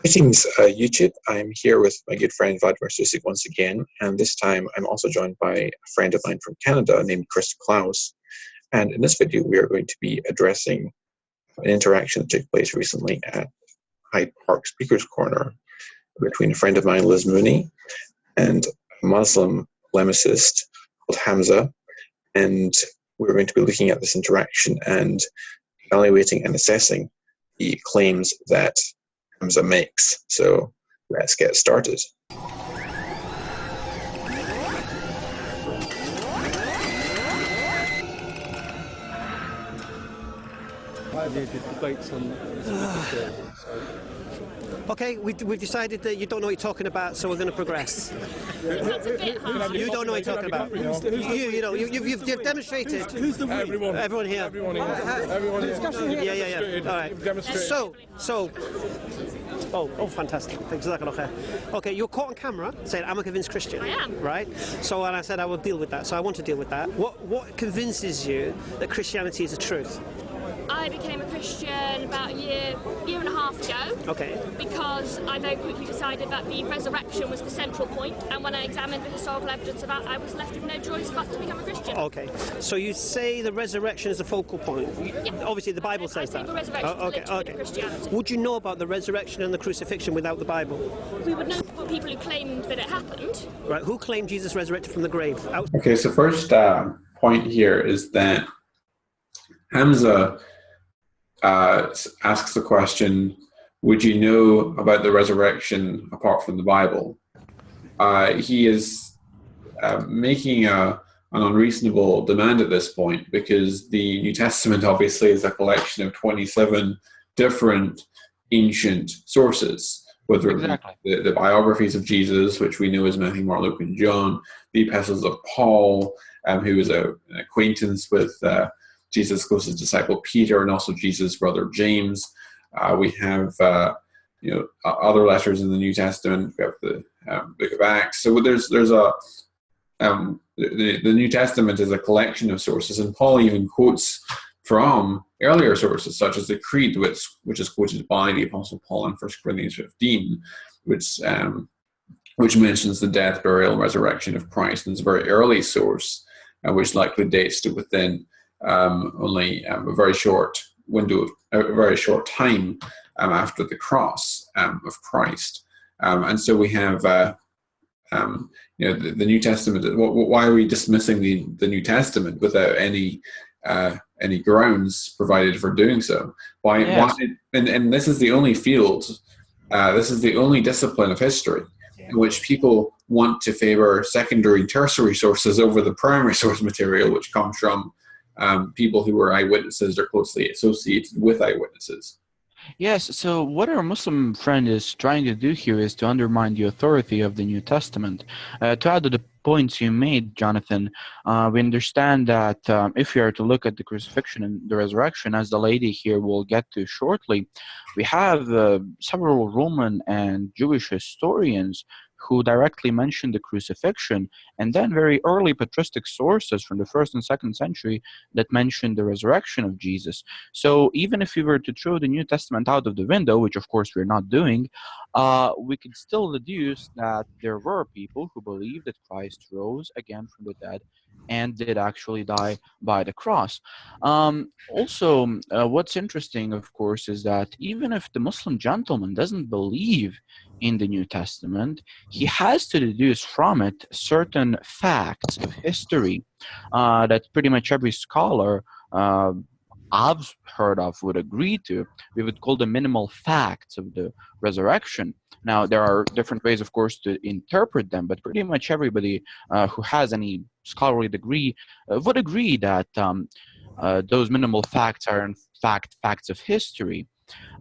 Greetings, YouTube. I'm here with my good friend Vladimir Susic once again, and this time I'm also joined by a friend of mine from Canada named Chris Claus. And in this video, we are going to be addressing an interaction that took place recently at Hyde Park Speaker's Corner between a friend of mine, Liz Mooney, and a Muslim polemicist called Hamza. And we're going to be looking at this interaction and evaluating and assessing the claims that Hamza makes. So let's get started. Okay, we've decided that you don't know what you're talking about, so we're going to progress. You don't know what you're talking about. You've demonstrated. Who's the we? Everyone here. Everyone here. Yeah. All right. So. Oh, fantastic. Thanks. Okay, you're caught on camera saying I'm a convinced Christian. I am. Right? So, and I said I will deal with that. So I want to deal with that. What convinces you that Christianity is the truth? I became a Christian about a year and a half ago. Okay. Because I very quickly decided that the resurrection was the central point, and when I examined the historical evidence of that, I was left with no choice but to become a Christian. Okay. So you say the resurrection is the focal point. Yeah. Obviously, the Bible says I that. the resurrection Okay. Christianity. Would you know about the resurrection and the crucifixion without the Bible? We would know about people who claimed that it happened. Right. Who claimed Jesus resurrected from the grave? Okay, so first point here is that Hamza asks the question, would you know about the resurrection apart from the Bible? He is making an unreasonable demand at this point, because the New Testament obviously is a collection of 27 different ancient sources, whether it's the biographies of Jesus, which we know as Matthew, Mark, Luke, and John, the epistles of Paul, who was an acquaintance with Jesus' closest disciple Peter, and also Jesus' brother James. We have other letters in the New Testament. We have the Book of Acts. So there's a the New Testament is a collection of sources, and Paul even quotes from earlier sources such as the Creed, which is quoted by the Apostle Paul in 1 Corinthians 15, which mentions the death, burial, and resurrection of Christ, and it's a very early source, which likely dates to within only a very short window, a very short time after the cross of Christ. And so we have the New Testament. Why are we dismissing the New Testament without any grounds provided for doing so? Why? And this is the only field, this is the only discipline of history in which people want to favor secondary and tertiary sources over the primary source material, which comes from people who were eyewitnesses or closely associated with eyewitnesses. Yes, so what our Muslim friend is trying to do here is to undermine the authority of the New Testament. To add to the points you made, Jonathan, we understand that if we are to look at the crucifixion and the resurrection, as the lady here will get to shortly, we have several Roman and Jewish historians who directly mention the crucifixion, and then very early patristic sources from the 1st and 2nd century that mention the resurrection of Jesus. So even if we were to throw the New Testament out of the window, which of course we're not doing, we could still deduce that there were people who believed that Christ rose again from the dead and did actually die by the cross. Also, what's interesting, of course, is that even if the Muslim gentleman doesn't believe in the New Testament, he has to deduce from it certain facts of history that pretty much every scholar I've heard of would agree to. We would call them minimal facts of the resurrection. Now, there are different ways, of course, to interpret them, but pretty much everybody who has any scholarly degree would agree that those minimal facts are, in fact, facts of history.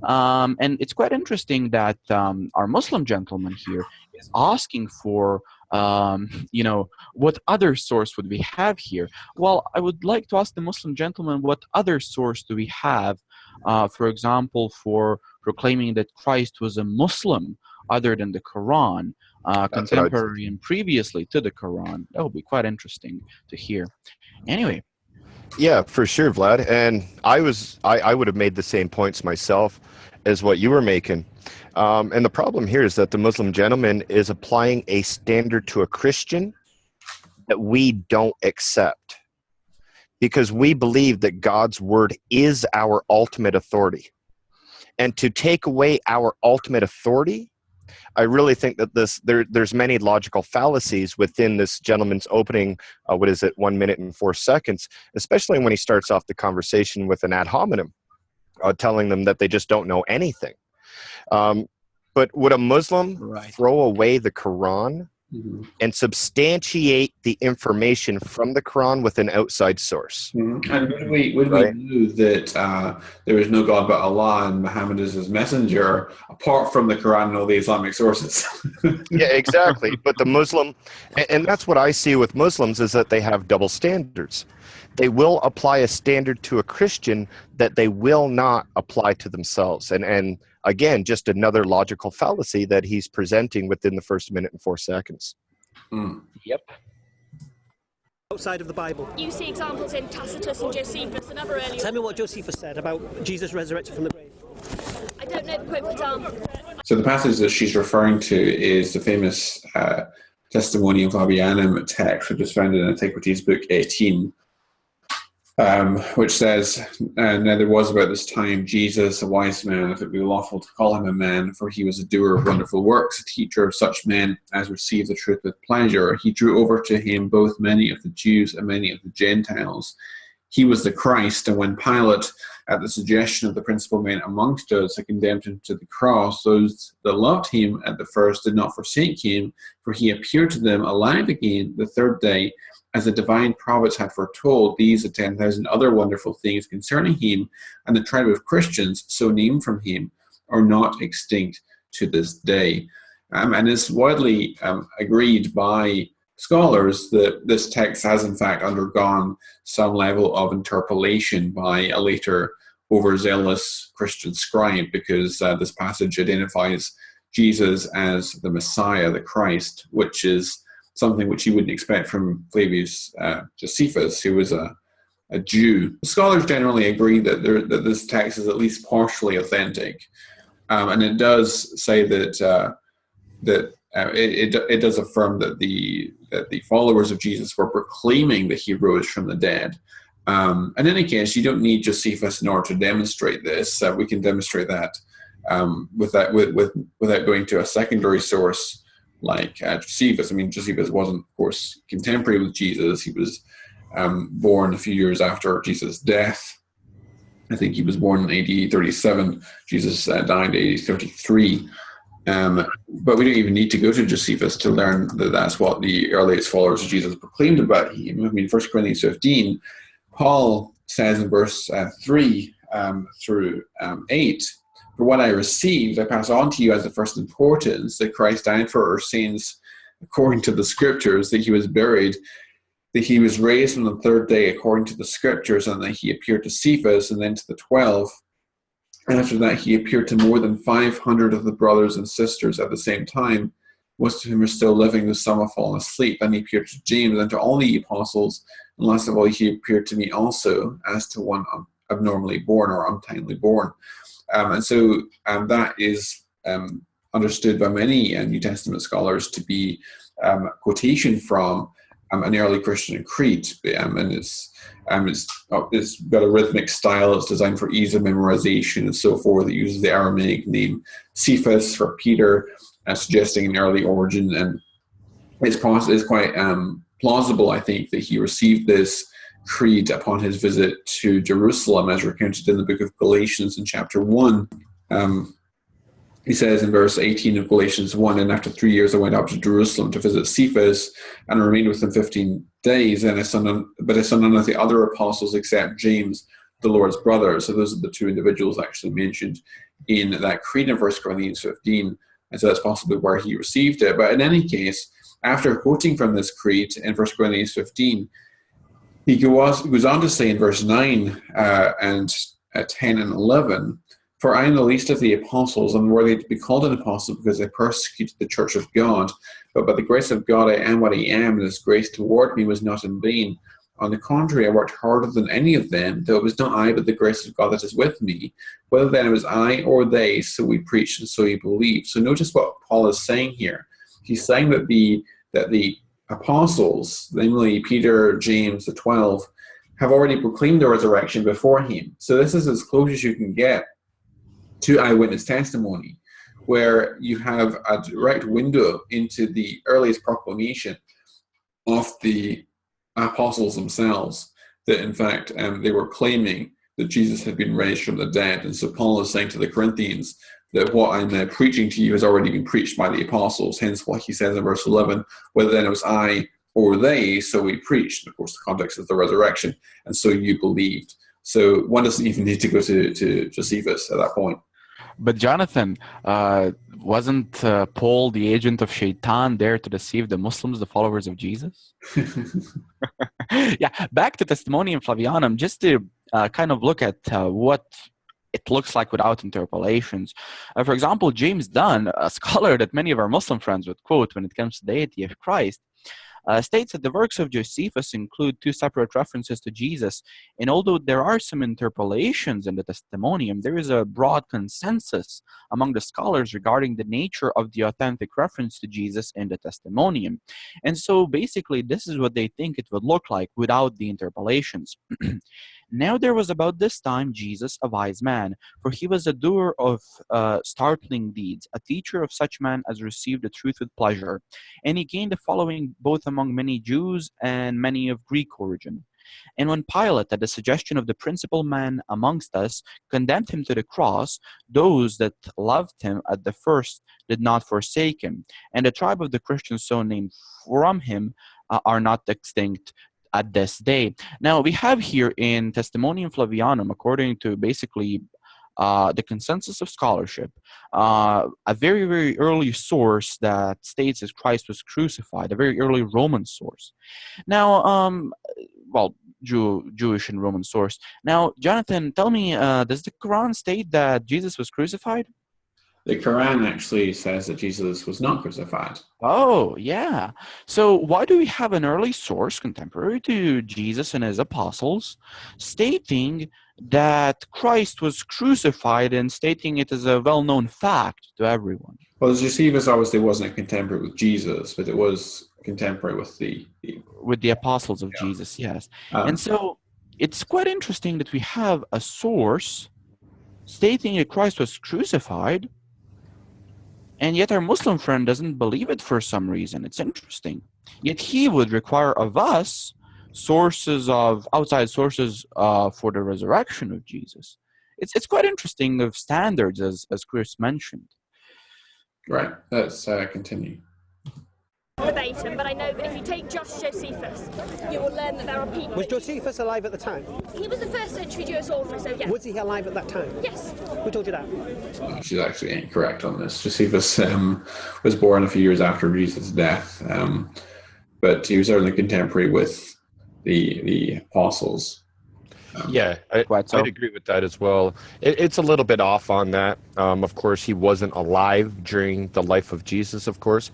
And it's quite interesting that our Muslim gentleman here is asking for, what other source would we have here? Well, I would like to ask the Muslim gentleman, what other source do we have, for example, for proclaiming that Christ was a Muslim other than the Qur'an, contemporary and previously to the Qur'an? That would be quite interesting to hear. Anyway. Yeah, for sure, Vlad. And I would have made the same points myself as what you were making. And the problem here is that the Muslim gentleman is applying a standard to a Christian that we don't accept, because we believe that God's word is our ultimate authority. And to take away our ultimate authority, I really think that there's many logical fallacies within this gentleman's opening, 1 minute and 4 seconds, especially when he starts off the conversation with an ad hominem, telling them that they just don't know anything. But would a Muslim throw away the Quran and substantiate the information from the Quran with an outside source? And when we knew that there is no God but Allah and Muhammad is his messenger, apart from the Quran and all the Islamic sources? Yeah, exactly. But the Muslim, and that's what I see with Muslims, is that they have double standards. They will apply a standard to a Christian that they will not apply to themselves. And again, just another logical fallacy that he's presenting within the first 1 minute and 4 seconds. Yep. Outside of the Bible. You see examples in Tacitus and Josephus and other early... Tell me what Josephus said about Jesus resurrected from the grave. I don't know the quote for example. So the passage that she's referring to is the famous Testimonium Fabianum text, which is found in Antiquities Book 18, which says, now there was about this time Jesus, a wise man, if it be lawful to call him a man, for he was a doer of wonderful works, a teacher of such men as receive the truth with pleasure. He drew over to him both many of the Jews and many of the Gentiles. He was the Christ, and when Pilate, at the suggestion of the principal men amongst us, had condemned him to the cross, those that loved him at the first did not forsake him, for he appeared to them alive again the third day, as the divine prophets had foretold. These and 10,000 other wonderful things concerning him, and the tribe of Christians, so named from him, are not extinct to this day. And it's widely agreed by scholars that this text has in fact undergone some level of interpolation by a later overzealous Christian scribe, because this passage identifies Jesus as the Messiah, the Christ, which is something which you wouldn't expect from Flavius Josephus, who was a Jew. Scholars generally agree that this text is at least partially authentic, and it does say that it does affirm that the followers of Jesus were proclaiming that he rose from the dead. In any case, you don't need Josephus in order to demonstrate this. We can demonstrate that without going to a secondary source like Josephus. I mean, Josephus wasn't, of course, contemporary with Jesus. He was born a few years after Jesus' death. I think he was born in AD 37. Jesus died in AD 33. But we don't even need to go to Josephus to learn that that's what the earliest followers of Jesus proclaimed about him. I mean, 1 Corinthians 15, Paul says in verse 3 through 8, "For what I received, I pass on to you as the first importance, that Christ died for our sins according to the Scriptures, that he was buried, that he was raised on the third day according to the Scriptures, and that he appeared to Cephas and then to the 12. And after that he appeared to more than 500 of the brothers and sisters at the same time. Most of whom are still living, though some have fallen asleep. Then he appeared to James and to all the apostles, and last of all he appeared to me also, as to one abnormally born or untimely born." And so that is understood by many New Testament scholars to be a quotation from an early Christian creed, and it's got a rhythmic style. It's designed for ease of memorization and so forth. It uses the Aramaic name Cephas for Peter, suggesting an early origin, and it's quite plausible, I think, that he received this creed upon his visit to Jerusalem, as recounted in the book of Galatians in chapter 1. He says in verse 18 of Galatians 1, "And after 3 years I went up to Jerusalem to visit Cephas, and I remained with him 15 days, and I saw none of the other apostles except James, the Lord's brother." So those are the two individuals actually mentioned in that creed in 1 Corinthians 15, and so that's possibly where he received it. But in any case, after quoting from this creed in 1 Corinthians 15, he goes on to say in verse 9 and 10 and 11, "For I am the least of the apostles, unworthy to be called an apostle, because I persecuted the church of God. But by the grace of God I am what I am, and his grace toward me was not in vain. On the contrary, I worked harder than any of them, though it was not I, but the grace of God that is with me. Whether then it was I or they, so we preached and so you believed. So notice what Paul is saying here. He's saying that the apostles, namely Peter, James, the 12, have already proclaimed the resurrection before him. So this is as close as you can get to eyewitness testimony, where you have a direct window into the earliest proclamation of the apostles themselves, that in fact they were claiming that Jesus had been raised from the dead. And so Paul is saying to the Corinthians that what I'm preaching to you has already been preached by the apostles, hence what he says in verse 11, whether then it was I or they, so we preached. And of course, the context is the resurrection, and so you believed. So one doesn't even need to go to Josephus at that point. But Jonathan, wasn't Paul the agent of Shaitan there to deceive the Muslims, the followers of Jesus? Yeah, back to Testimonium Flavianum, just to kind of look at what it looks like without interpolations. For example, James Dunn, a scholar that many of our Muslim friends would quote when it comes to the deity of Christ, states that the works of Josephus include two separate references to Jesus, and although there are some interpolations in the Testimonium, there is a broad consensus among the scholars regarding the nature of the authentic reference to Jesus in the Testimonium. And so basically this is what they think it would look like without the interpolations. Now there was about this time Jesus, a wise man, for he was a doer of startling deeds, a teacher of such men as received the truth with pleasure. And he gained a following both among many Jews and many of Greek origin. And when Pilate, at the suggestion of the principal man amongst us, condemned him to the cross, those that loved him at the first did not forsake him. And the tribe of the Christians so named from him are not extinct at this day. Now, we have here in Testimonium Flavianum, according to basically the consensus of scholarship, a very, very early source that states that Christ was crucified, a very early Roman source. Now, well, Jewish and Roman source. Now, Jonathan, tell me, does the Quran state that Jesus was crucified? The Quran actually says that Jesus was not crucified. Oh, yeah. So why do we have an early source contemporary to Jesus and his apostles stating that Christ was crucified and stating it as a well-known fact to everyone? Well, Josephus obviously wasn't a contemporary with Jesus, but it was contemporary with the apostles of Jesus, yes. And so it's quite interesting that we have a source stating that Christ was crucified, and yet our Muslim friend doesn't believe it for some reason. It's interesting. Yet he would require of us sources of outside sources for the resurrection of Jesus. It's quite interesting of standards, as Chris mentioned. Right. Let's continue. Verbatim, but I know that if you take just Josephus, you will learn that there are people. Was Josephus alive at the time? He was a first century Jewish author, so yes. Was he alive at that time? Yes. Who told you that? She's actually incorrect on this. Josephus was born a few years after Jesus' death, but he was certainly contemporary with the apostles. Yeah, I'd agree with that as well. It's a little bit off on that. Of course, he wasn't alive during the life of Jesus, of course.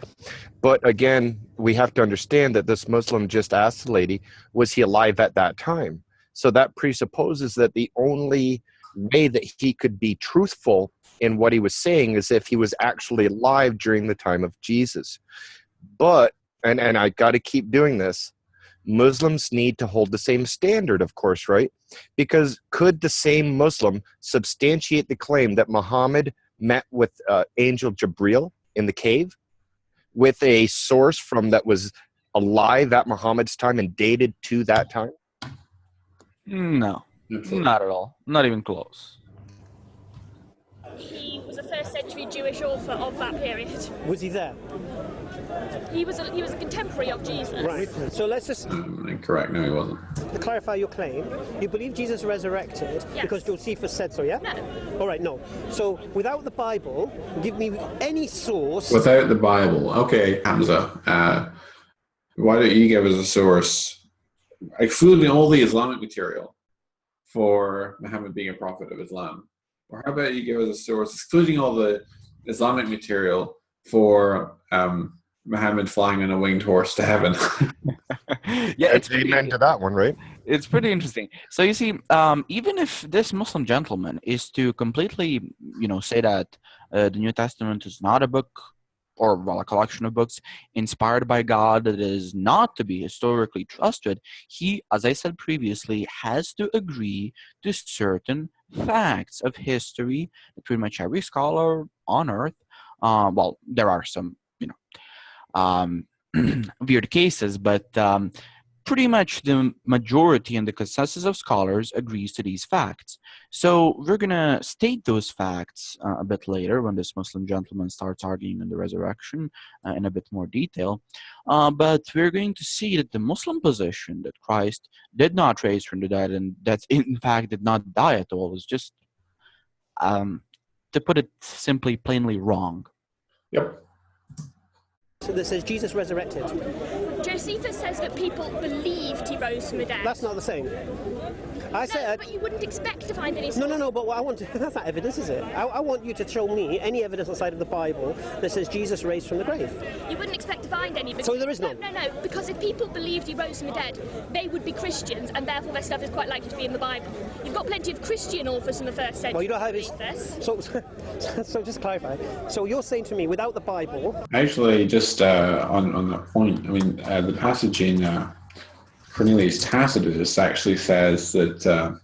But again, we have to understand that this Muslim just asked the lady, was he alive at that time? So that presupposes that the only way that he could be truthful in what he was saying is if he was actually alive during the time of Jesus. But, and I got to keep doing this, Muslims need to hold the same standard, of course, right? Because could the same Muslim substantiate the claim that Muhammad met with Angel Jibril in the cave with a source from that was alive at Muhammad's time and dated to that time? No, not at all. Not even close. He was a first century Jewish author of that period. Was he there? He was a contemporary of Jesus. Right. So let's just Incorrect. No, he wasn't. to clarify your claim. You believe Jesus resurrected because Josephus said so, yeah? No. All right, no. So without the Bible, give me any source. Without the Bible. Okay, Hamza. Why don't you give us a source, excluding all the Islamic material, for Muhammad being a prophet of Islam? Or how about you give us a source, excluding all the Islamic material, for Muhammad flying on a winged horse to heaven? Yeah, it's amen to that one, right? It's pretty interesting. So you see, even if this Muslim gentleman is to completely, say that the New Testament is not a book or a collection of books inspired by God that is not to be historically trusted, he, as I said previously, has to agree to certain facts of history that pretty much every scholar on earth, there are some, weird cases, but pretty much the majority and the consensus of scholars agrees to these facts. So we're going to state those facts a bit later when this Muslim gentleman starts arguing on the resurrection in a bit more detail. But we're going to see that the Muslim position that Christ did not raise from the dead and that in fact did not die at all was just, to put it simply, plainly wrong. Yep. So that says Jesus resurrected. Josephus says that people believed he rose from the dead. That's not the same. I No, said. but you wouldn't expect to find any. No. But what I want to, that's not evidence, is it? I want you to show me any evidence outside of the Bible that says Jesus raised from the grave. You wouldn't expect to find any. So there is none? No. Because if people believed he rose from the dead, they would be Christians, and therefore their stuff is quite likely to be in the Bible. You've got plenty of Christian authors from the first century. Well, you don't have his. this. So just clarify. So you're saying to me, without the Bible. Actually, just on that point, I mean, the passage in Cornelius Tacitus actually says that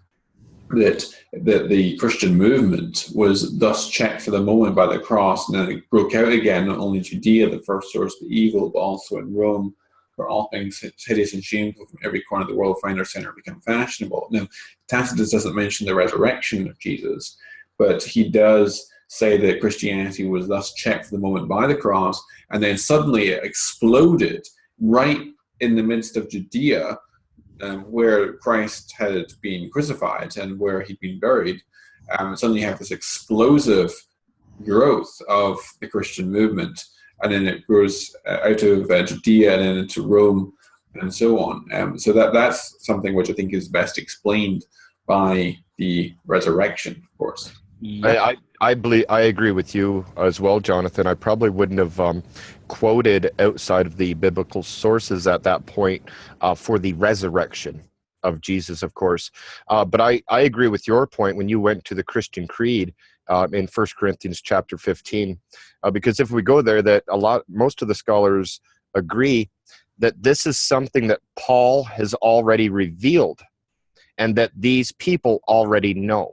the Christian movement was thus checked for the moment by the cross, and then it broke out again, not only in Judea, the first source of evil, but also in Rome, where all things hideous and shameful from every corner of the world find their center and become fashionable. Now, Tacitus doesn't mention the resurrection of Jesus, but he does say that Christianity was thus checked for the moment by the cross, and then suddenly it exploded right in the midst of Judea, where Christ had been crucified and where he'd been buried. Suddenly you have this explosive growth of the Christian movement, and then it grows out of Judea and then into Rome and so on. So that's something which I think is best explained by the resurrection, of course. I believe I agree with you as well, Jonathan. I probably wouldn't have quoted outside of the biblical sources at that point for the resurrection of Jesus, of course. But I agree with your point when you went to the Christian Creed in 1 Corinthians chapter 15, because if we go there, that most of the scholars agree that this is something that Paul has already revealed and that these people already know.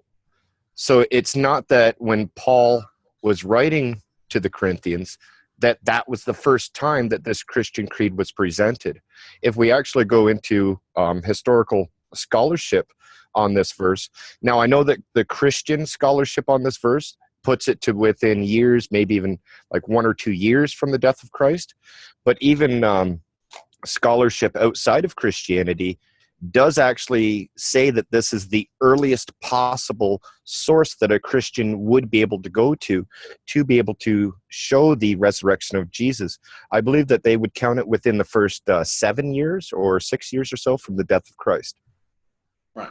So it's not that when Paul was writing to the Corinthians that was the first time that this Christian creed was presented. If we actually go into historical scholarship on this verse, now I know that the Christian scholarship on this verse puts it to within years, maybe even like 1 or 2 years from the death of Christ, but even scholarship outside of Christianity does actually say that this is the earliest possible source that a Christian would be able to go to be able to show the resurrection of Jesus. I believe that they would count it within the first 7 years or 6 years or so from the death of Christ. Right.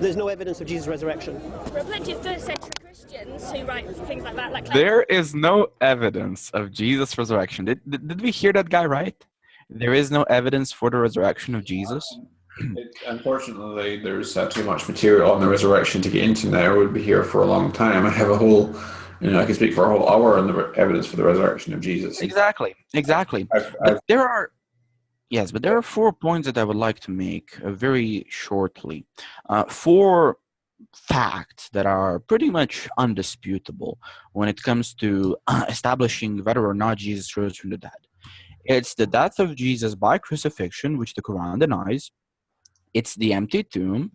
There's no evidence of Jesus' resurrection. There are plenty of first century Christians who write things like that. There is no evidence of Jesus' resurrection. Did we hear that guy right? There is no evidence for the resurrection of Jesus. Unfortunately, there's too much material on the resurrection to get into now. I would be here for a long time. I have a whole, I could speak for a whole hour on the evidence for the resurrection of Jesus. Exactly. But there are 4 points that I would like to make very shortly. 4 facts that are pretty much undisputable when it comes to establishing whether or not Jesus rose from the dead. It's the death of Jesus by crucifixion, which the Qur'an denies. It's the empty tomb.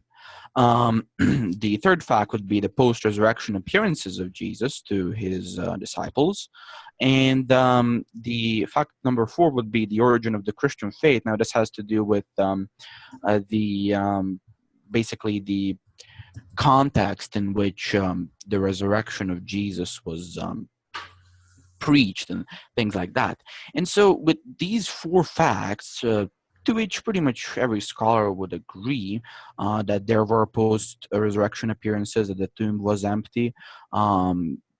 The third fact would be the post-resurrection appearances of Jesus to his disciples. And the fact number 4 would be the origin of the Christian faith. Now, this has to do with basically the context in which the resurrection of Jesus was preached and things like that. And so with these 4 facts, to which pretty much every scholar would agree, that there were post-resurrection appearances, that the tomb was empty,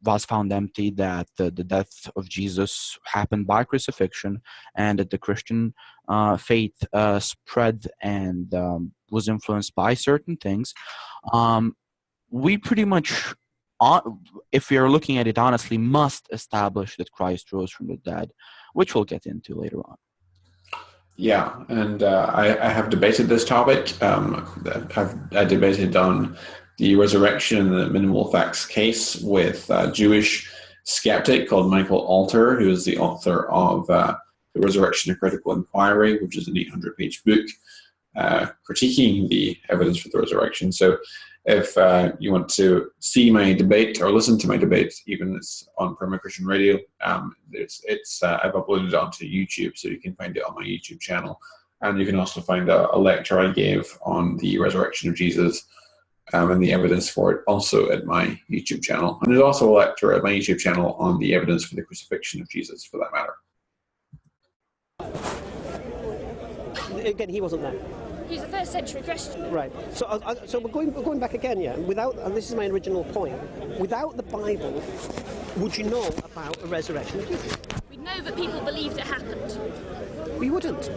was found empty, that the death of Jesus happened by crucifixion, and that the Christian faith spread and was influenced by certain things. We pretty much, if we are looking at it honestly, must establish that Christ rose from the dead, which we'll get into later on. Yeah, and I have debated this topic. I debated on the resurrection and minimal facts case with a Jewish skeptic called Michael Alter, who is the author of The Resurrection: A Critical Inquiry, which is an 800-page book critiquing the evidence for the resurrection. So if you want to see my debate or listen to my debate, even it's on Perma Christian Radio, I've uploaded it onto YouTube, so you can find it on my YouTube channel. And you can also find a lecture I gave on the resurrection of Jesus and the evidence for it also at my YouTube channel. And there's also a lecture at my YouTube channel on the evidence for the crucifixion of Jesus, for that matter. Again, he wasn't there. He's a first century Christian. Right. So we're going back again, yeah. Without, and this is my original point. Without the Bible, would you know about a resurrection of Jesus? We know that people believed it happened. We wouldn't.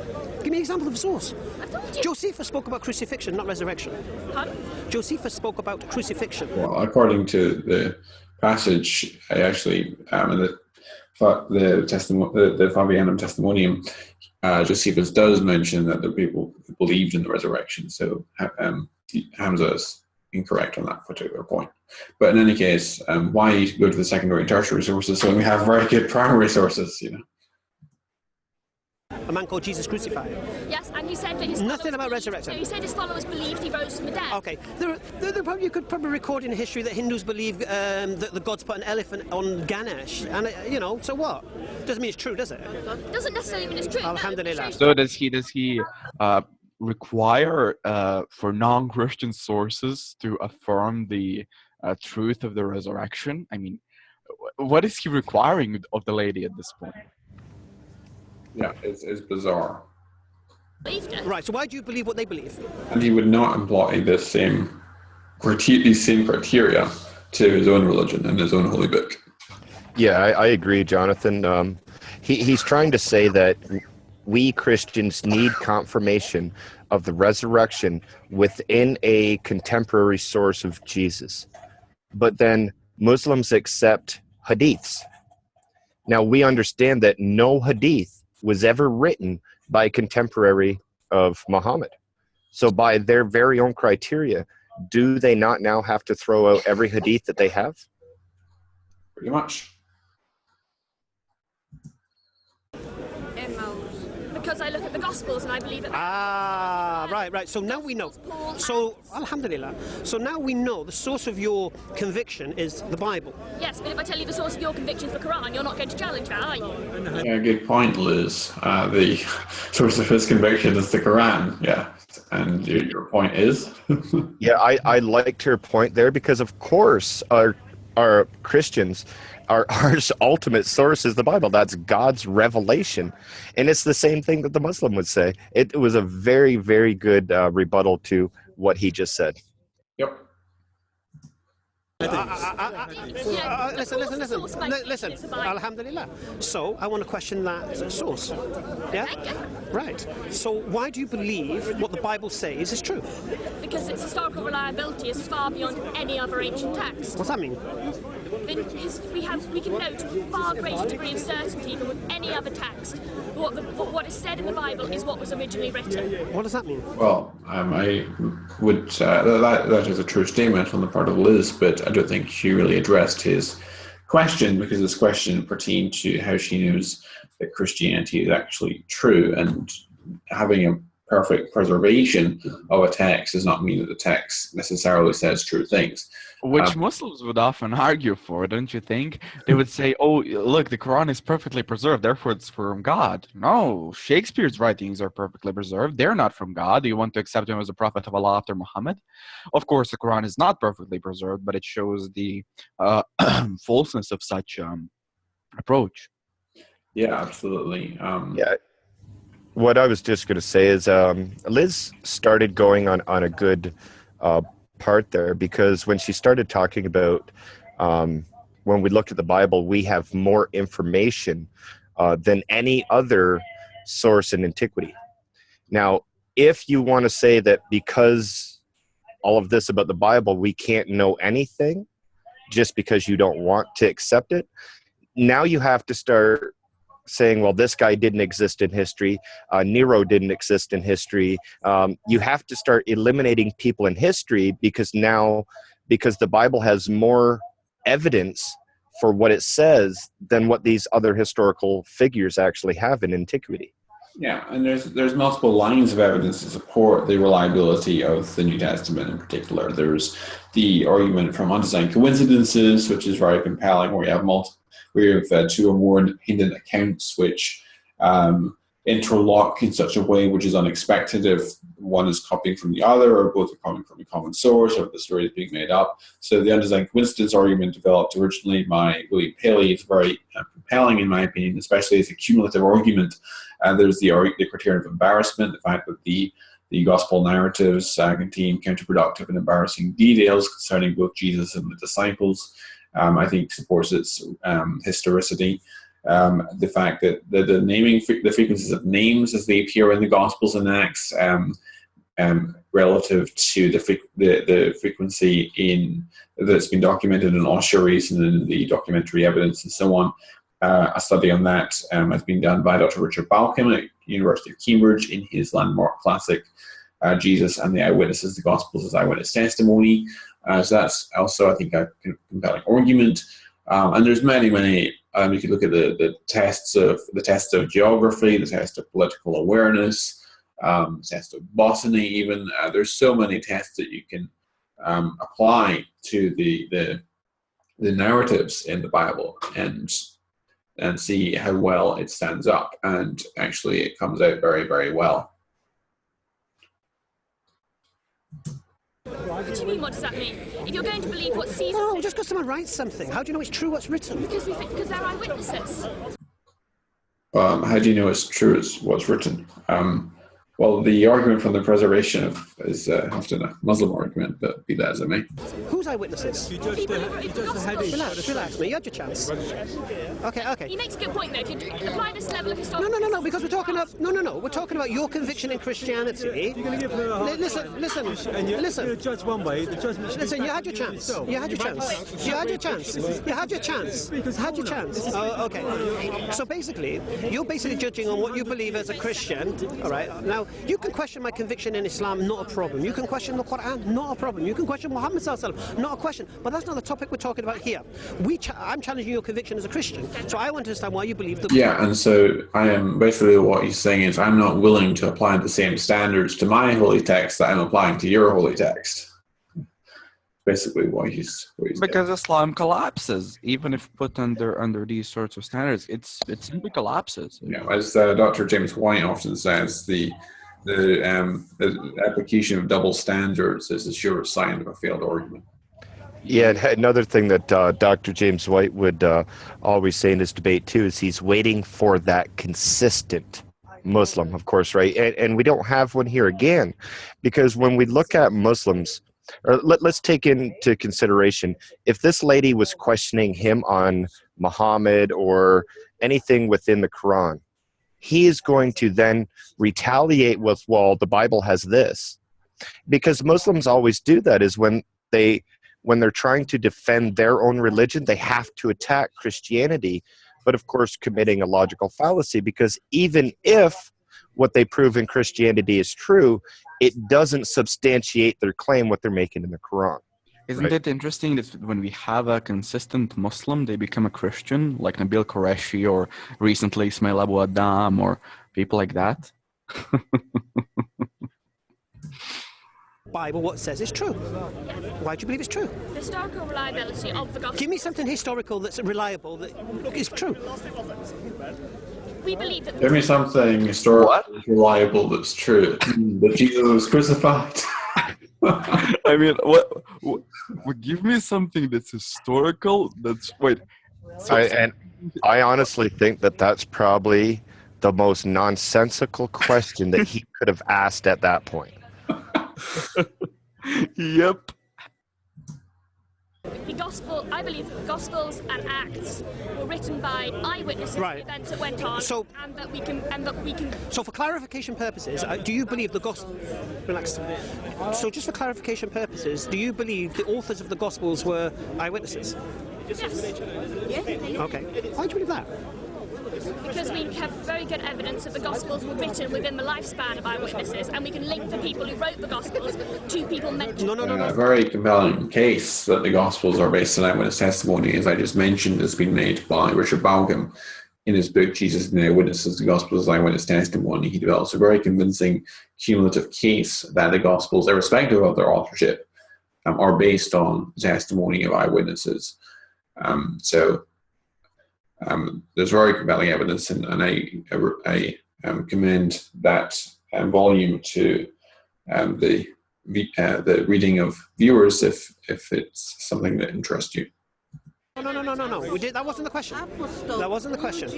Give me an example of a source. I told you. Josephus spoke about crucifixion, not resurrection. Pardon? Josephus spoke about crucifixion. Well, according to the passage, I actually in the Fabianum Testimonium, Josephus does mention that the people believed in the resurrection. So Hamza is incorrect on that particular point. But in any case, why go to the secondary and tertiary sources when we have very good primary sources? A man called Jesus crucified. Yes, and he said that his Nothing about resurrection. No, he said his followers believed he rose from the dead. Okay, you could probably record in history that Hindus believe that the gods put an elephant on Ganesh, and so what? Doesn't mean it's true, does it? Doesn't necessarily mean it's true. Alhamdulillah. So does he require for non-Christian sources to affirm the truth of the resurrection? I mean, what is he requiring of the lady at this point? Yeah, it's bizarre. Right, so why do you believe what they believe? And he would not employ these same criteria to his own religion and his own holy book. Yeah, I agree, Jonathan. He's trying to say that we Christians need confirmation of the resurrection within a contemporary source of Jesus. But then Muslims accept hadiths. Now, we understand that no hadith was ever written by a contemporary of Muhammad. So by their very own criteria, do they not now have to throw out every hadith that they have? Pretty much. Because I look at the Gospels and I believe it. Right. So now we know. So, alhamdulillah. So now we know the source of your conviction is the Bible. Yes, but if I tell you the source of your conviction is the Qur'an, you're not going to challenge that, are you? Yeah, good point, Liz. The source of his conviction is the Qur'an. Yeah. And your point is? Yeah, I liked her point there because, of course, our Christians, our ultimate source is the Bible. That's God's revelation. And it's the same thing that the Muslim would say. It was a very, very good rebuttal to what he just said. Yep. Listen. Alhamdulillah. So I want to question that source. Yeah? Right. So why do you believe what the Bible says is true? Because its historical reliability is far beyond any other ancient text. What's that mean? We can know to a far greater degree of certainty than with any other text. What is said in the Bible is what was originally written. What does that mean? Well, I would that is a true statement on the part of Liz, but I don't think she really addressed his question, because his question pertained to how she knows that Christianity is actually true, and having a perfect preservation of a text does not mean that the text necessarily says true things. Which Muslims would often argue for, don't you think? They would say, oh, look, the Quran is perfectly preserved, therefore it's from God. No, Shakespeare's writings are perfectly preserved. They're not from God. Do you want to accept him as a prophet of Allah after Muhammad? Of course, the Quran is not perfectly preserved, but it shows the falseness of such approach. Yeah, absolutely. Yeah. What I was just going to say is Liz started going on a good part there, because when she started talking about when we look at the Bible, we have more information than any other source in antiquity. Now, if you want to say that because all of this about the Bible, we can't know anything just because you don't want to accept it, now you have to start saying, well, this guy didn't exist in history. Nero didn't exist in history. You have to start eliminating people in history because the Bible has more evidence for what it says than what these other historical figures actually have in antiquity. Yeah, and there's multiple lines of evidence to support the reliability of the New Testament in particular. There's the argument from undesigned coincidences, which is very compelling, where you have two or more independent accounts which interlock in such a way which is unexpected if one is copying from the other or both are coming from a common source or the story is being made up. So the undesigned coincidence argument developed originally by William Paley is very compelling in my opinion, especially as a cumulative argument. There's the criterion of embarrassment, the fact that the gospel narratives contain counterproductive and embarrassing details concerning both Jesus and the disciples. I think supports its historicity. The fact that the frequencies of names as they appear in the Gospels and Acts, relative to the frequency that's been documented in ossuaries and in the documentary evidence and so on. A study on that has been done by Dr. Richard Balcom at University of Cambridge in his landmark classic, Jesus and the Eyewitnesses, the Gospels as Eyewitness Testimony. So that's also, I think, a compelling argument. And there's many. You could look at the tests of geography, the test of political awareness, the test of botany. Even there's so many tests that you can apply to the narratives in the Bible and see how well it stands up. And actually, it comes out very, very well. What do you mean, what does that mean? If you're going to believe what Caesar... No, just because someone writes something. How do you know it's true what's written? Because they're eyewitnesses. How do you know it's true as what's written? Well, the argument from the preservation is often a Muslim argument, but be that as it may. Whose eyewitnesses? Relax, mate. You had your chance. Okay. He makes a good point, though. If you apply this level of historical... No, because we're talking about... No. We're talking about your conviction in Christianity. You're going to give her a Listen. judge one way, the judgment... Listen, you had your chance. Oh, okay. So basically, you're basically judging on what you believe as a Christian, all right? Now, you can question my conviction in Islam, not a problem. You can question the Qur'an, not a problem. You can question Muhammad sallallahu alaihi wasallam, not a question. But that's not the topic we're talking about here. I'm challenging your conviction as a Christian, so I want to understand why you believe the... Yeah, and so I am basically what he's saying is I'm not willing to apply the same standards to my holy text that I'm applying to your holy text. Basically what he's because doing. Islam collapses, even if put under these sorts of standards, it simply collapses. As Dr. James White often says, the application of double standards is the sure sign of a failed argument. Yeah, another thing that Dr. James White would always say in his debate too is he's waiting for that consistent Muslim, of course, right? And we don't have one here again, because when we look at Muslims, or let's take into consideration, if this lady was questioning him on Muhammad or anything within the Quran, he is going to then retaliate with, well, the Bible has this. Because Muslims always do that, is when they're trying to defend their own religion, they have to attack Christianity, but of course committing a logical fallacy, because even if what they prove in Christianity is true, it doesn't substantiate their claim what they're making in the Quran. Isn't it interesting that when we have a consistent Muslim, they become a Christian, like Nabil Qureshi or recently Ismail Abu Adam or people like that? Bible, what it says is true. Why do you believe it's true? The historical reliability of the gospel. Give me something historical that's reliable that is true. We believe that... Give me something historically reliable that's true. That Jesus was crucified. I mean, what? Give me something that's historical. I honestly think that's probably the most nonsensical question that he could have asked at that point. Yep. The Gospel, I believe the Gospels and Acts were written by eyewitnesses Right. of events that went on, So- and that we can. So for clarification purposes, do you believe the gospel... Relax. So just for clarification purposes, do you believe the authors of the Gospels were eyewitnesses? Yes. Okay. Why do you believe that? Because we have very good evidence that the Gospels were written within the lifespan of eyewitnesses, and we can link the people who wrote the Gospels to people mentioned. No. A very compelling case that the Gospels are based on eyewitness testimony, as I just mentioned, has been made by Richard Balcom in his book Jesus and the Eyewitnesses, the Gospels as Eyewitness Testimony. He develops a very convincing cumulative case that the Gospels, irrespective of their authorship, are based on the testimony of eyewitnesses. There's very compelling evidence, and I commend that volume to the reading of viewers if it's something that interests you. No. That wasn't the question. That wasn't the question.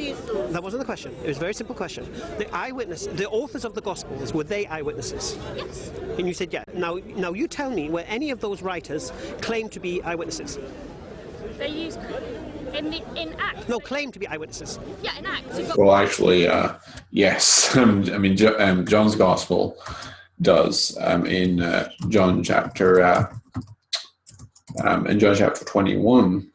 That wasn't the question. It was a very simple question. The authors of the Gospels, were they eyewitnesses? Yes. And you said yeah. Now you tell me where any of those writers claim to be eyewitnesses. They use in Acts. No, claim to be eyewitnesses. Yeah, in Acts. You've got Well, actually, yes. I mean, John's Gospel does in John chapter 21.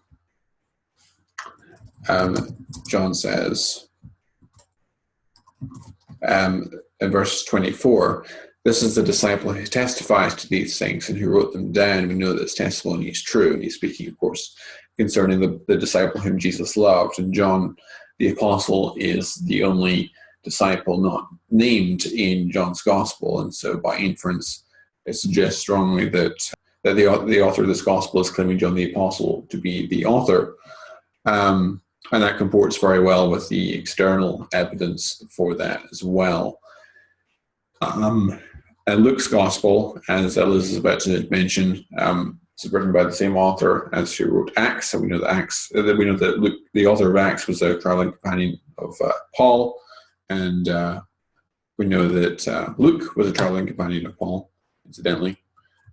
John says in verse 24, "This is the disciple who testifies to these things and who wrote them down. We know that his testimony is true." And he's speaking, of course, concerning the disciple whom Jesus loved. And John, the apostle, is the only disciple not named in John's Gospel. And so by inference, it suggests strongly that the author of this Gospel is claiming John the apostle to be the author. And that comports very well with the external evidence for that as well. And Luke's Gospel, as Liz is about to mention, is written by the same author as who wrote Acts. So we know that Luke, the author of Acts, was a traveling companion of Paul, and we know that Luke was a traveling companion of Paul, incidentally.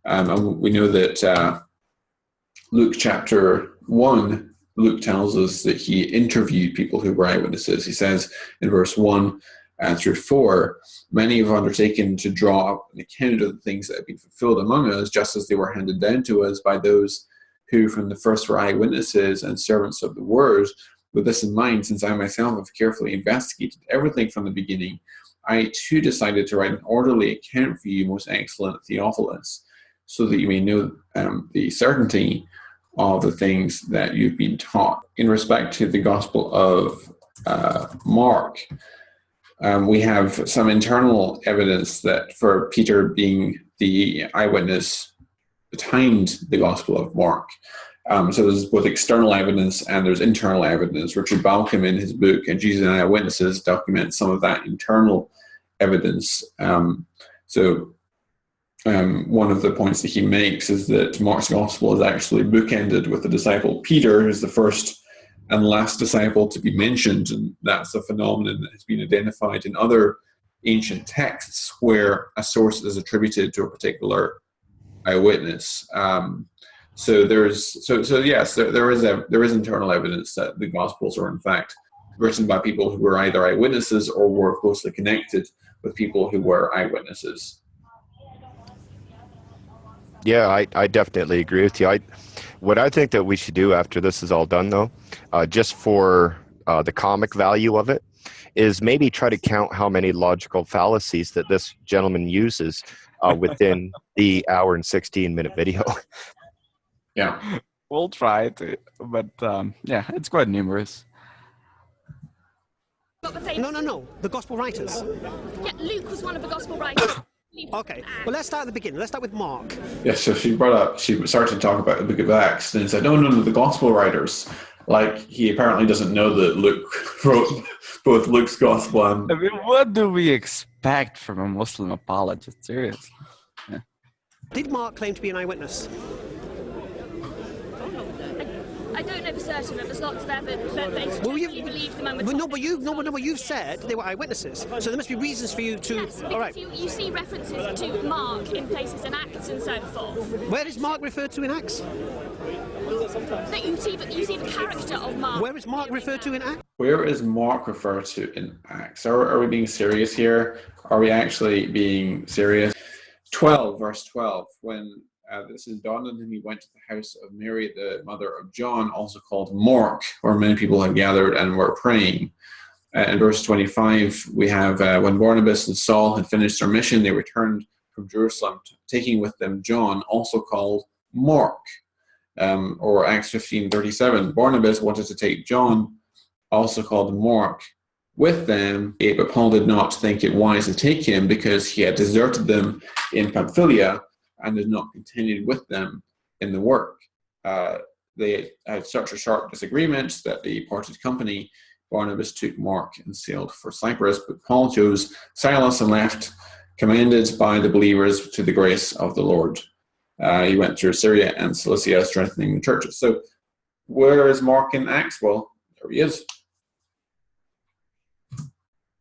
And we know that Luke chapter 1, Luke tells us that he interviewed people who were eyewitnesses. He says in verse 1 through 4, "Many have undertaken to draw up an account of the things that have been fulfilled among us, just as they were handed down to us by those who from the first were eyewitnesses and servants of the word. With this in mind, since I myself have carefully investigated everything from the beginning, I too decided to write an orderly account for you, most excellent Theophilus, so that you may know the certainty of the things that you've been taught." In respect to the Gospel of Mark, we have some internal evidence that for Peter being the eyewitness behind the Gospel of Mark. So there's both external evidence and there's internal evidence. Richard Balcom, in his book Jesus and Eyewitnesses, documents some of that internal evidence. One of the points that he makes is that Mark's Gospel is actually bookended with the disciple Peter, who's the first and last disciple to be mentioned, and that's a phenomenon that has been identified in other ancient texts where a source is attributed to a particular eyewitness. There is internal evidence that the Gospels are in fact written by people who were either eyewitnesses or were closely connected with people who were eyewitnesses. Yeah, I definitely agree with you. What I think that we should do after this is all done, though, just for the comic value of it, is maybe try to count how many logical fallacies that this gentleman uses within the hour and 16-minute video. Yeah. We'll try to, but yeah, it's quite numerous. No. The Gospel writers. Yeah, Luke was one of the Gospel writers. Okay. Well, let's start at the beginning. Let's start with Mark. Yeah, so she started to talk about the book of Acts, and said, no, the Gospel writers. Like, he apparently doesn't know that Luke wrote both Luke's Gospel and... I mean, what do we expect from a Muslim apologist? Seriously. Yeah. Did Mark claim to be an eyewitness? I don't know for certain, but there's lots of evidence that they believe the moment. But you've said they were eyewitnesses, so there must be reasons for you to... Yes, because all right. you see references to Mark in places in Acts and so forth. Where is Mark referred to in Acts? that you see the character of Mark. Where is Mark referred to in Acts? Where is Mark referred to in Acts? Are we being serious here? Are we actually being serious? 12, verse 12, when this is dawned on him, he went to the house of Mary, the mother of John, also called Mark, where many people had gathered and were praying. In verse 25, we have when Barnabas and Saul had finished their mission, they returned from Jerusalem, taking with them John, also called Mark. Or Acts 15:37, Barnabas wanted to take John, also called Mark, with them, but Paul did not think it wise to take him because he had deserted them in Pamphylia and had not continued with them in the work. They had such a sharp disagreement that they parted company. Barnabas took Mark and sailed for Cyprus, but Paul chose Silas and left, commended by the believers to the grace of the Lord. He went through Syria and Cilicia, strengthening the churches. So where is Mark in Acts? Well, there he is.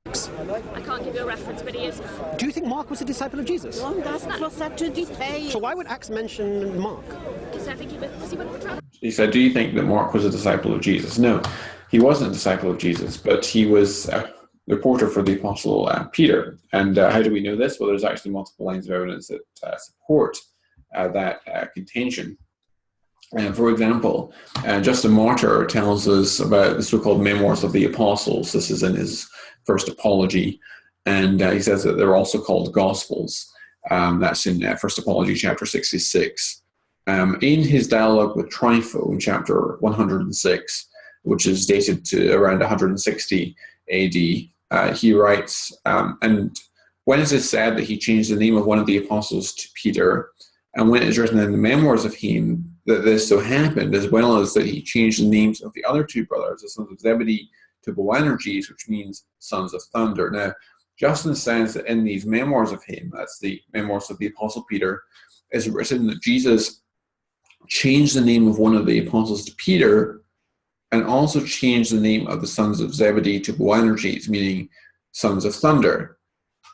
I can't give you a reference, but he is. Do you think Mark was a disciple of Jesus? So why would Acts mention Mark? Because I think he went for travel. He said, do you think that Mark was a disciple of Jesus? No, he wasn't a disciple of Jesus, but he was a reporter for the Apostle Peter. And how do we know this? Well, there's actually multiple lines of evidence that support that contention. For example, Justin Martyr tells us about the so-called Memoirs of the Apostles. This is in his first apology, and he says that they're also called Gospels. That's in First Apology, chapter 66. In his dialogue with Trypho in chapter 106, which is dated to around 160 AD, he writes, and when it is said that he changed the name of one of the apostles to Peter, and when it is written in the memoirs of him that this so happened, as well as that he changed the names of the other two brothers, the sons of Zebedee, to Boanerges, which means sons of thunder. Now, Justin says that in these memoirs of him, that's the memoirs of the Apostle Peter, is written that Jesus changed the name of one of the apostles to Peter, and also changed the name of the sons of Zebedee to Boanerges, meaning sons of thunder.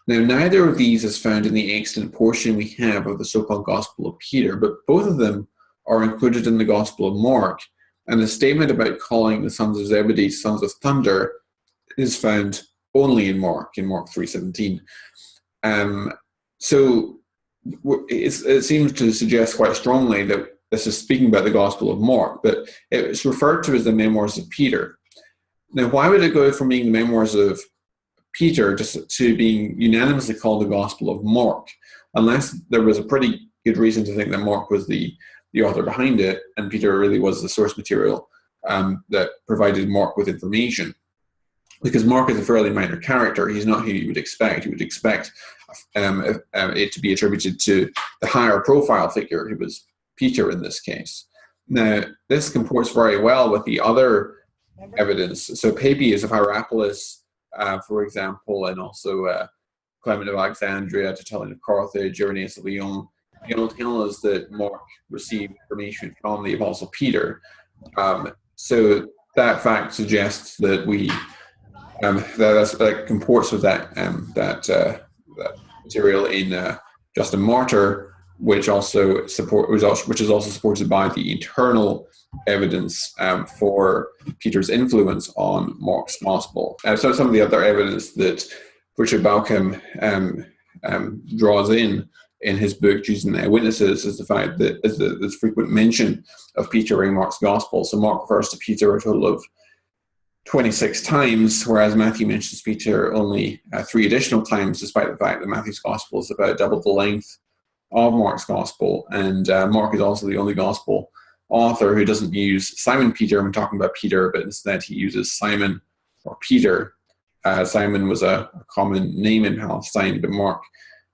Now, neither of these is found in the extant portion we have of the so-called Gospel of Peter, but both of them are included in the Gospel of Mark, and the statement about calling the sons of Zebedee sons of thunder is found only in Mark 3:17. So it seems to suggest quite strongly that this is speaking about the Gospel of Mark, but it's referred to as the Memoirs of Peter. Now, why would it go from being the Memoirs of Peter to being unanimously called the Gospel of Mark, unless there was a pretty good reason to think that Mark was the author behind it, and Peter really was the source material that provided Mark with information. Because Mark is a fairly minor character. He's not who you would expect. You would expect it to be attributed to the higher profile figure, who was Peter in this case. Now, this comports very well with the other evidence. So Papias of Hierapolis, for example, and also Clement of Alexandria, Tertullian of Carthage, Irenaeus of Lyon, they all tell us that Mark received information from the Apostle Peter. So that fact suggests that that comports with that material in Justin Martyr, which is also supported by the internal evidence for Peter's influence on Mark's Gospel. So some of the other evidence that Richard Balcom draws in his book, Choosing Eyewitnesses, is the fact that there's frequent mention of Peter in Mark's Gospel. So Mark refers to Peter a total of 26 times, whereas Matthew mentions Peter only 3 additional times, despite the fact that Matthew's Gospel is about double the length of Mark's Gospel. And Mark is also the only Gospel author who doesn't use Simon Peter when talking about Peter, but instead he uses Simon or Peter. Simon was a common name in Palestine, but Mark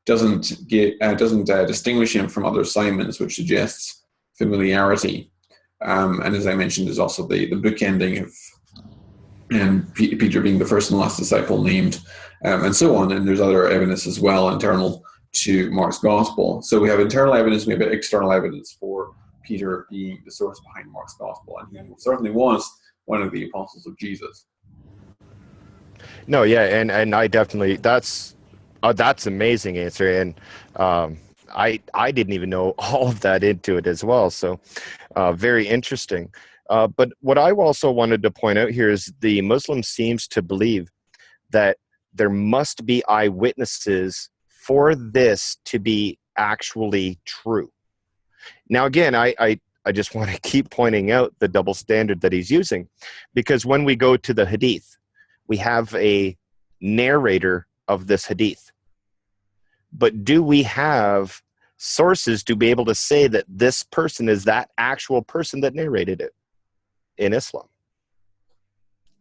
doesn't distinguish him from other Simons, which suggests familiarity. And as I mentioned, there's also the book ending of Peter being the first and last disciple named, and so on. And there's other evidence as well internal to Mark's Gospel. So we have internal evidence, we have external evidence for Peter being the source behind Mark's Gospel, and he certainly was one of the apostles of Jesus. No, yeah, and I definitely that's amazing answer, and I didn't even know all of that into it as well. So Very interesting. But what I also wanted to point out here is the Muslim seems to believe that there must be eyewitnesses for this to be actually true. Now, again, I just want to keep pointing out the double standard that he's using, because when we go to the hadith, we have a narrator of this hadith. But do we have sources to be able to say that this person is that actual person that narrated it in Islam?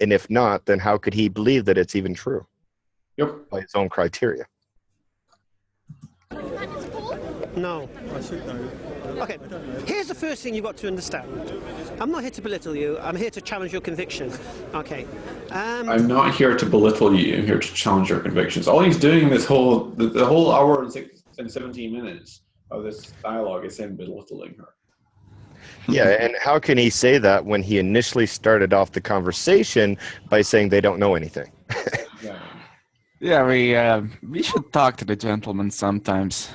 And if not, then how could he believe that it's even true? Yep. By his own criteria. No. Okay, here's the first thing you've got to understand. I'm not here to belittle you. I'm here to challenge your conviction. Okay. I'm not here to belittle you. I'm here to challenge your convictions. All he's doing the whole hour and 17 minutes of this dialogue is him belittling her. Yeah, and how can he say that when he initially started off the conversation by saying they don't know anything? Yeah, we should talk to the gentleman sometimes.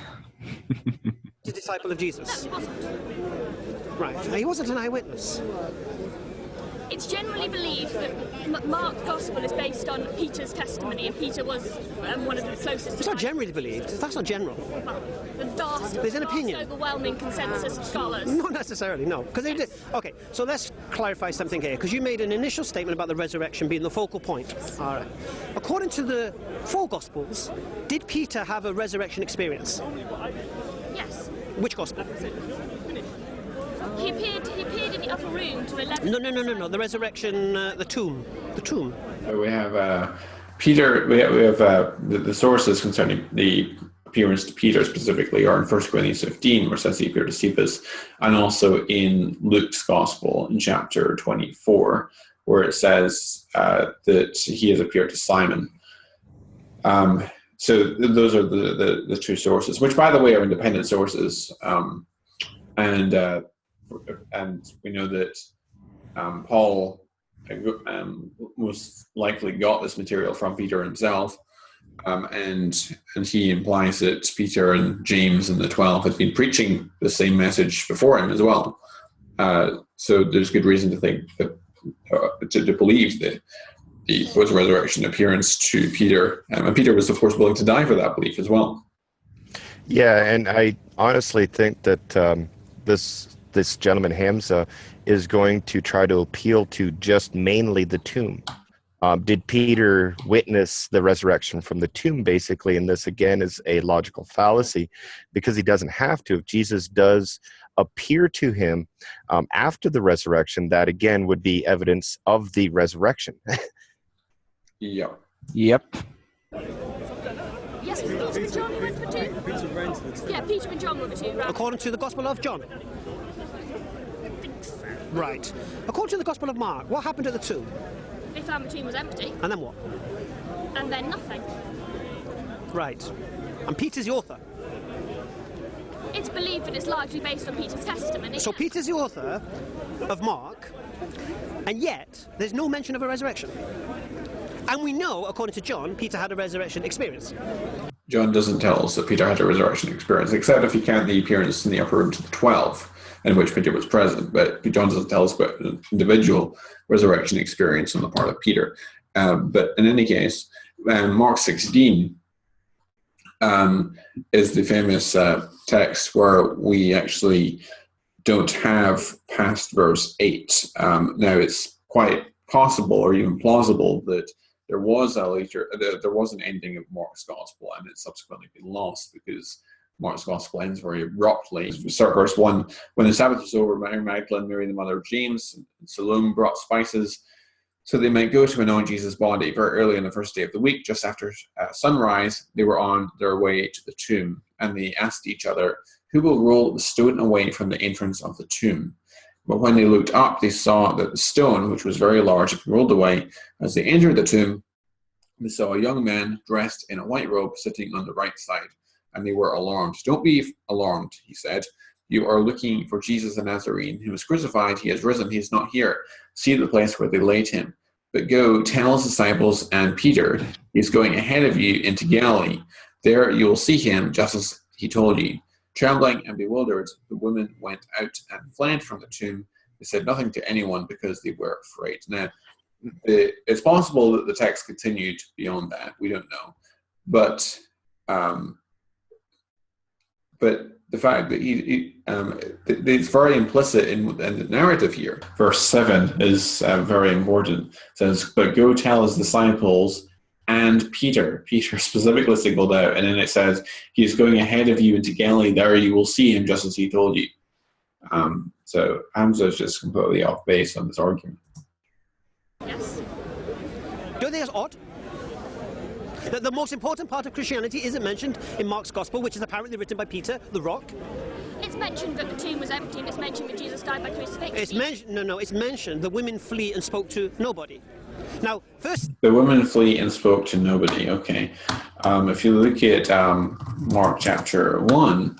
The disciple of Jesus. Right. Now, he wasn't an eyewitness. It's generally believed that Mark's gospel is based on Peter's testimony, and Peter was one of the closest. It's not generally believed. That's not general. There's an opinion. Overwhelming consensus of scholars. Not necessarily, no. Because they did. Okay, so let's clarify something here, because you made an initial statement about the resurrection being the focal point. All right. According to the four Gospels, did Peter have a resurrection experience? Yes. Which Gospel? He appeared in the upper room to 11. No. The resurrection, the tomb. The tomb. We have Peter. We have the sources concerning the appearance to Peter specifically are in 1 Corinthians 15, where it says he appeared to Cephas, and also in Luke's Gospel in chapter 24, where it says that he has appeared to Simon. So those are the two sources, which, by the way, are independent sources, and we know that Paul most likely got this material from Peter himself, and he implies that Peter and James and the 12 had been preaching the same message before him as well. So there's good reason to think that to believe that the post-resurrection appearance to Peter, and Peter was, of course, willing to die for that belief as well. Yeah, and I honestly think that this gentleman, Hamza, is going to try to appeal to just mainly the tomb. Did Peter witness the resurrection from the tomb, basically? And this, again, is a logical fallacy, because he doesn't have to. If Jesus does appear to him after the resurrection, that, again, would be evidence of the resurrection. Yep. Yes, Peter and John went for two. Yeah, Peter and John were the two, right? According to the Gospel of John. Right. According to the Gospel of Mark, what happened at the tomb? They found the tomb was empty. And then what? And then nothing. Right. And Peter's the author. It's believed that it's largely based on Peter's testimony. So Peter's the author of Mark, and yet there's no mention of a resurrection. And we know, according to John, Peter had a resurrection experience. John doesn't tell us that Peter had a resurrection experience, except if you count the appearance in the upper room to the 12, in which Peter was present. But John doesn't tell us about an individual resurrection experience on the part of Peter. But in any case, Mark 16 is the famous text where we actually don't have past verse 8. Now, it's quite possible or even plausible that there was an ending of Mark's Gospel, and it's subsequently been lost because Mark's Gospel ends very abruptly. We start verse 1. When the Sabbath was over, Mary Magdalene, Mary the mother of James, and Salome brought spices so they might go to anoint Jesus' body. Very early on the first day of the week, just after sunrise, they were on their way to the tomb, and they asked each other, "Who will roll the stone away from the entrance of the tomb?" But when they looked up, they saw that the stone, which was very large, had been rolled away. As they entered the tomb, they saw a young man dressed in a white robe sitting on the right side, and they were alarmed. "Don't be alarmed," he said. "You are looking for Jesus the Nazarene, who was crucified. He has risen. He is not here. See the place where they laid him. But go, tell his disciples and Peter, he is going ahead of you into Galilee. There you will see him, just as he told you." Trembling and bewildered, the women went out and fled from the tomb. They said nothing to anyone because they were afraid. Now, it's possible that the text continued beyond that. We don't know. But the fact that it's very implicit in the narrative here. Verse 7 is very important. It says, but go tell his disciples and Peter. Peter specifically singled out. And then it says, he is going ahead of you into Galilee. There you will see him just as he told you. So Hamza is just completely off base on this argument. Yes. Don't you think that's odd? That the most important part of Christianity isn't mentioned in Mark's Gospel, which is apparently written by Peter, the rock. It's mentioned that the tomb was empty, and it's mentioned that Jesus died by crucifixion. It's mentioned. No, it's mentioned the women flee and spoke to nobody. Now, first, the women flee and spoke to nobody. Okay, if you look at Mark chapter 1,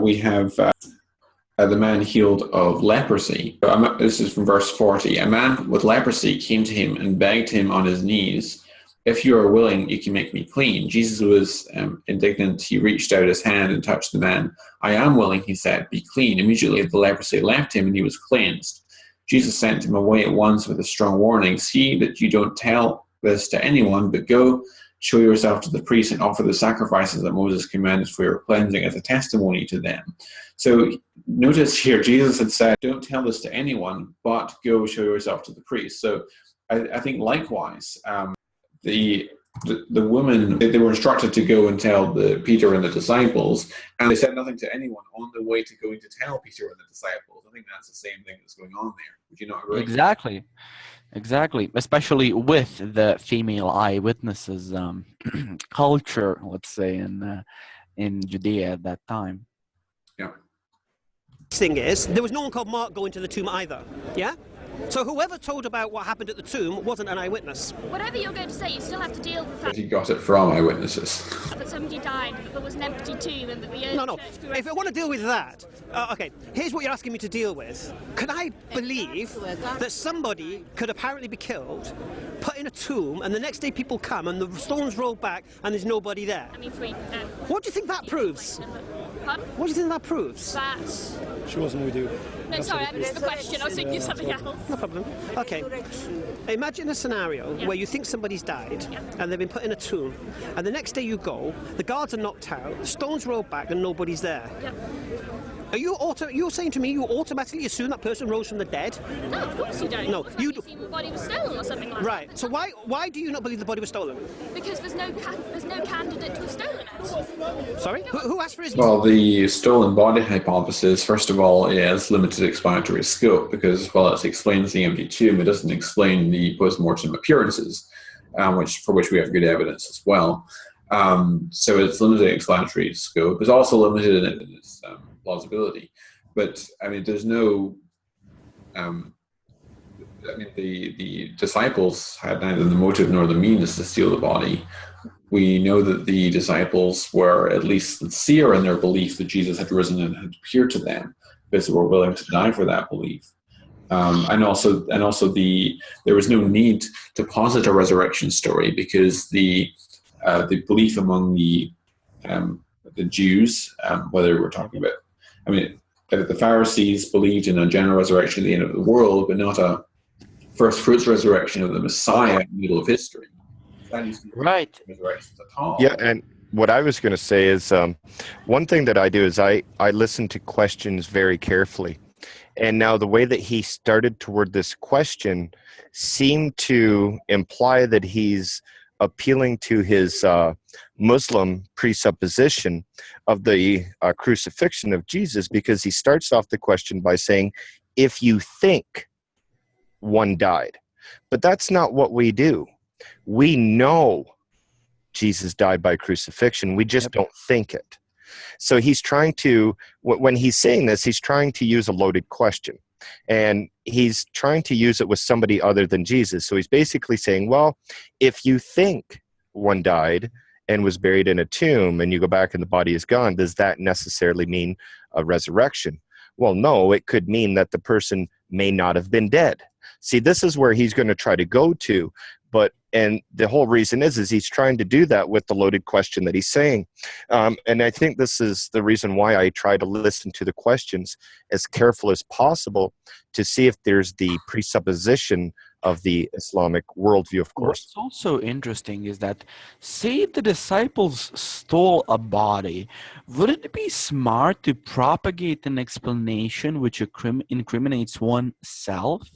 we have the man healed of leprosy. This is from verse 40. A man with leprosy came to him and begged him on his knees, if you are willing, you can make me clean. Jesus was indignant. He reached out his hand and touched the man. I am willing, he said, be clean. Immediately the leprosy left him and he was cleansed. Jesus sent him away at once with a strong warning. See that you don't tell this to anyone, but go, show yourself to the priest and offer the sacrifices that Moses commanded for your cleansing as a testimony to them. So notice here, Jesus had said, don't tell this to anyone, but go show yourself to the priest. So I think likewise, the women, they were instructed to go and tell Peter and the disciples, and they said nothing to anyone on the way to going to tell Peter and the disciples. I think that's the same thing that's going on there. Would you not agree? Exactly. Especially with the female eyewitnesses culture, let's say, in Judea at that time. Yeah. Thing is, there was no one called Mark going to the tomb either. Yeah. So whoever told about what happened at the tomb wasn't an eyewitness. Whatever you're going to say, you still have to deal with the fact He got it from eyewitnesses. that somebody died, that there was an empty tomb, and that the early No. church grew If I want to deal with that, okay, here's what you're asking me to deal with. Can I believe that somebody could apparently be killed, put in a tomb, and the next day people come and the stones roll back and there's nobody there? I mean, What do you think that proves? pardon? What do you think that proves? That... She wasn't with you. No, sorry, I missed the question. I was thinking of something else. No problem. Okay. Imagine a scenario where you think somebody's died and they've been put in a tomb, and the next day you go, the guards are knocked out, the stones roll back, and nobody's there. Yep. Are you're saying to me you automatically assume that person rose from the dead? No, of course you don't. No, you do. The body was stolen or something like that. Right. So why do you not believe the body was stolen? Because there's no candidate to have stolen it. Sorry? Who asked for his... Well, the stolen body hypothesis, first of all, has limited explanatory scope because while it explains the empty tomb, it doesn't explain the post-mortem appearances, for which we have good evidence as well. So it's limited explanatory scope. It's also limited in its plausibility. But, I mean, there's no... the disciples had neither the motive nor the means to steal the body. We know that the disciples were at least sincere in their belief that Jesus had risen and had appeared to them, because they were willing to die for that belief. And also there was no need to posit a resurrection story because the belief among the Jews, whether we're talking about, the Pharisees believed in a general resurrection at the end of the world, but not a first fruits resurrection of the Messiah in the middle of history. Right. Resurrections at all. Yeah, and what I was going to say is one thing that I do is I listen to questions very carefully. And now the way that he started toward this question seemed to imply that he's appealing to his Muslim presupposition of the crucifixion of Jesus, because he starts off the question by saying, if you think one died. But that's not what we do. We know Jesus died by crucifixion. We just don't think it. So he's trying to, when he's saying this, he's trying to use a loaded question. And he's trying to use it with somebody other than Jesus. So he's basically saying, well, if you think one died and was buried in a tomb and you go back and the body is gone, does that necessarily mean a resurrection? Well, no, it could mean that the person may not have been dead. See, this is where he's going to try to go to. And the whole reason is he's trying to do that with the loaded question that he's saying. And I think this is the reason why I try to listen to the questions as careful as possible to see if there's the presupposition of the Islamic worldview, of course. What's also interesting is that, say the disciples stole a body, wouldn't it be smart to propagate an explanation which incriminates oneself?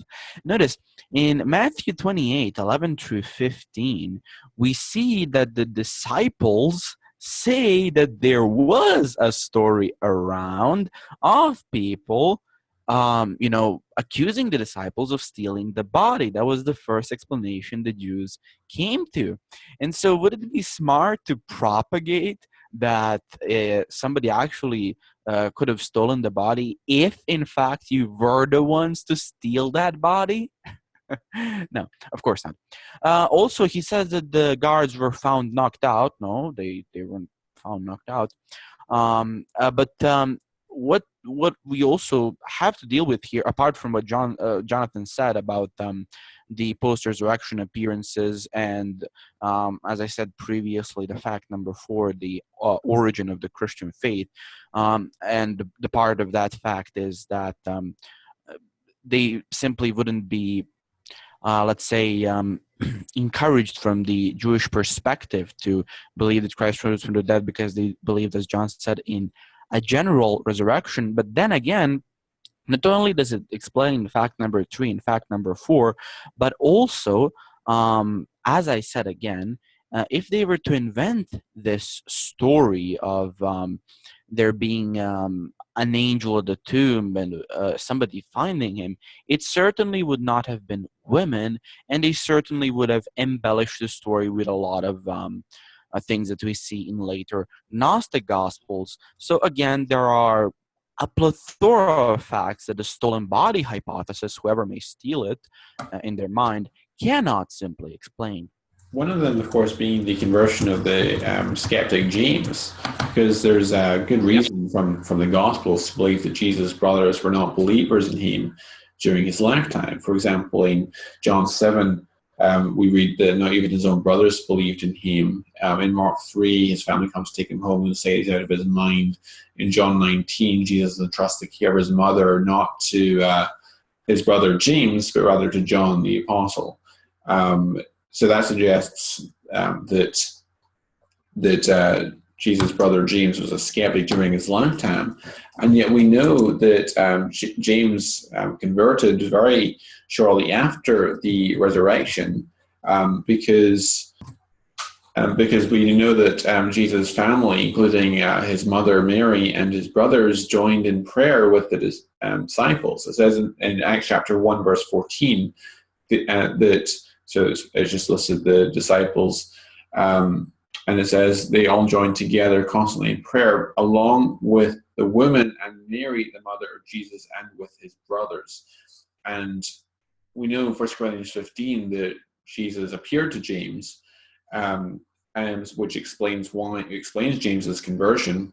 Notice, in Matthew 28, 11 through 15, we see that the disciples say that there was a story around of people accusing the disciples of stealing the body. That was the first explanation the Jews came to. And so would it be smart to propagate that somebody actually could have stolen the body if, in fact, you were the ones to steal that body? No, of course not. Also, he says that the guards were found knocked out. No, they weren't found knocked out. What we also have to deal with here, apart from what Jonathan said about the post-resurrection appearances and, as I said previously, the fact number 4, the origin of the Christian faith, and the part of that fact is that they simply wouldn't be, let's say, encouraged from the Jewish perspective to believe that Christ rose from the dead because they believed, as John said, in a general resurrection. But then again, not only does it explain fact number 3 and fact number 4, but also, as I said again, if they were to invent this story of there being an angel at the tomb and somebody finding him, it certainly would not have been women, and they certainly would have embellished the story with a lot of things that we see in later Gnostic Gospels. So again, there are a plethora of facts that the stolen body hypothesis, whoever may steal it in their mind, cannot simply explain. One of them, of course, being the conversion of the skeptic James, because there's a good reason from the Gospels to believe that Jesus' brothers were not believers in him during his lifetime. For example, in John 7, we read that not even his own brothers believed in him. In Mark 3, his family comes to take him home and say he's out of his mind. In John 19, Jesus entrusts the care of his mother not to his brother James, but rather to John the Apostle. So that suggests that Jesus' brother James was a skeptic during his lifetime. And yet we know that James converted very shortly after the resurrection because we know that Jesus' family, including his mother Mary and his brothers, joined in prayer with the disciples. It says in Acts chapter 1, verse 14, so it's just listed the disciples, and it says they all joined together constantly in prayer, along with the women and Mary, the mother of Jesus, and with his brothers. And we know in 1 Corinthians 15 that Jesus appeared to James, and which explains James's conversion.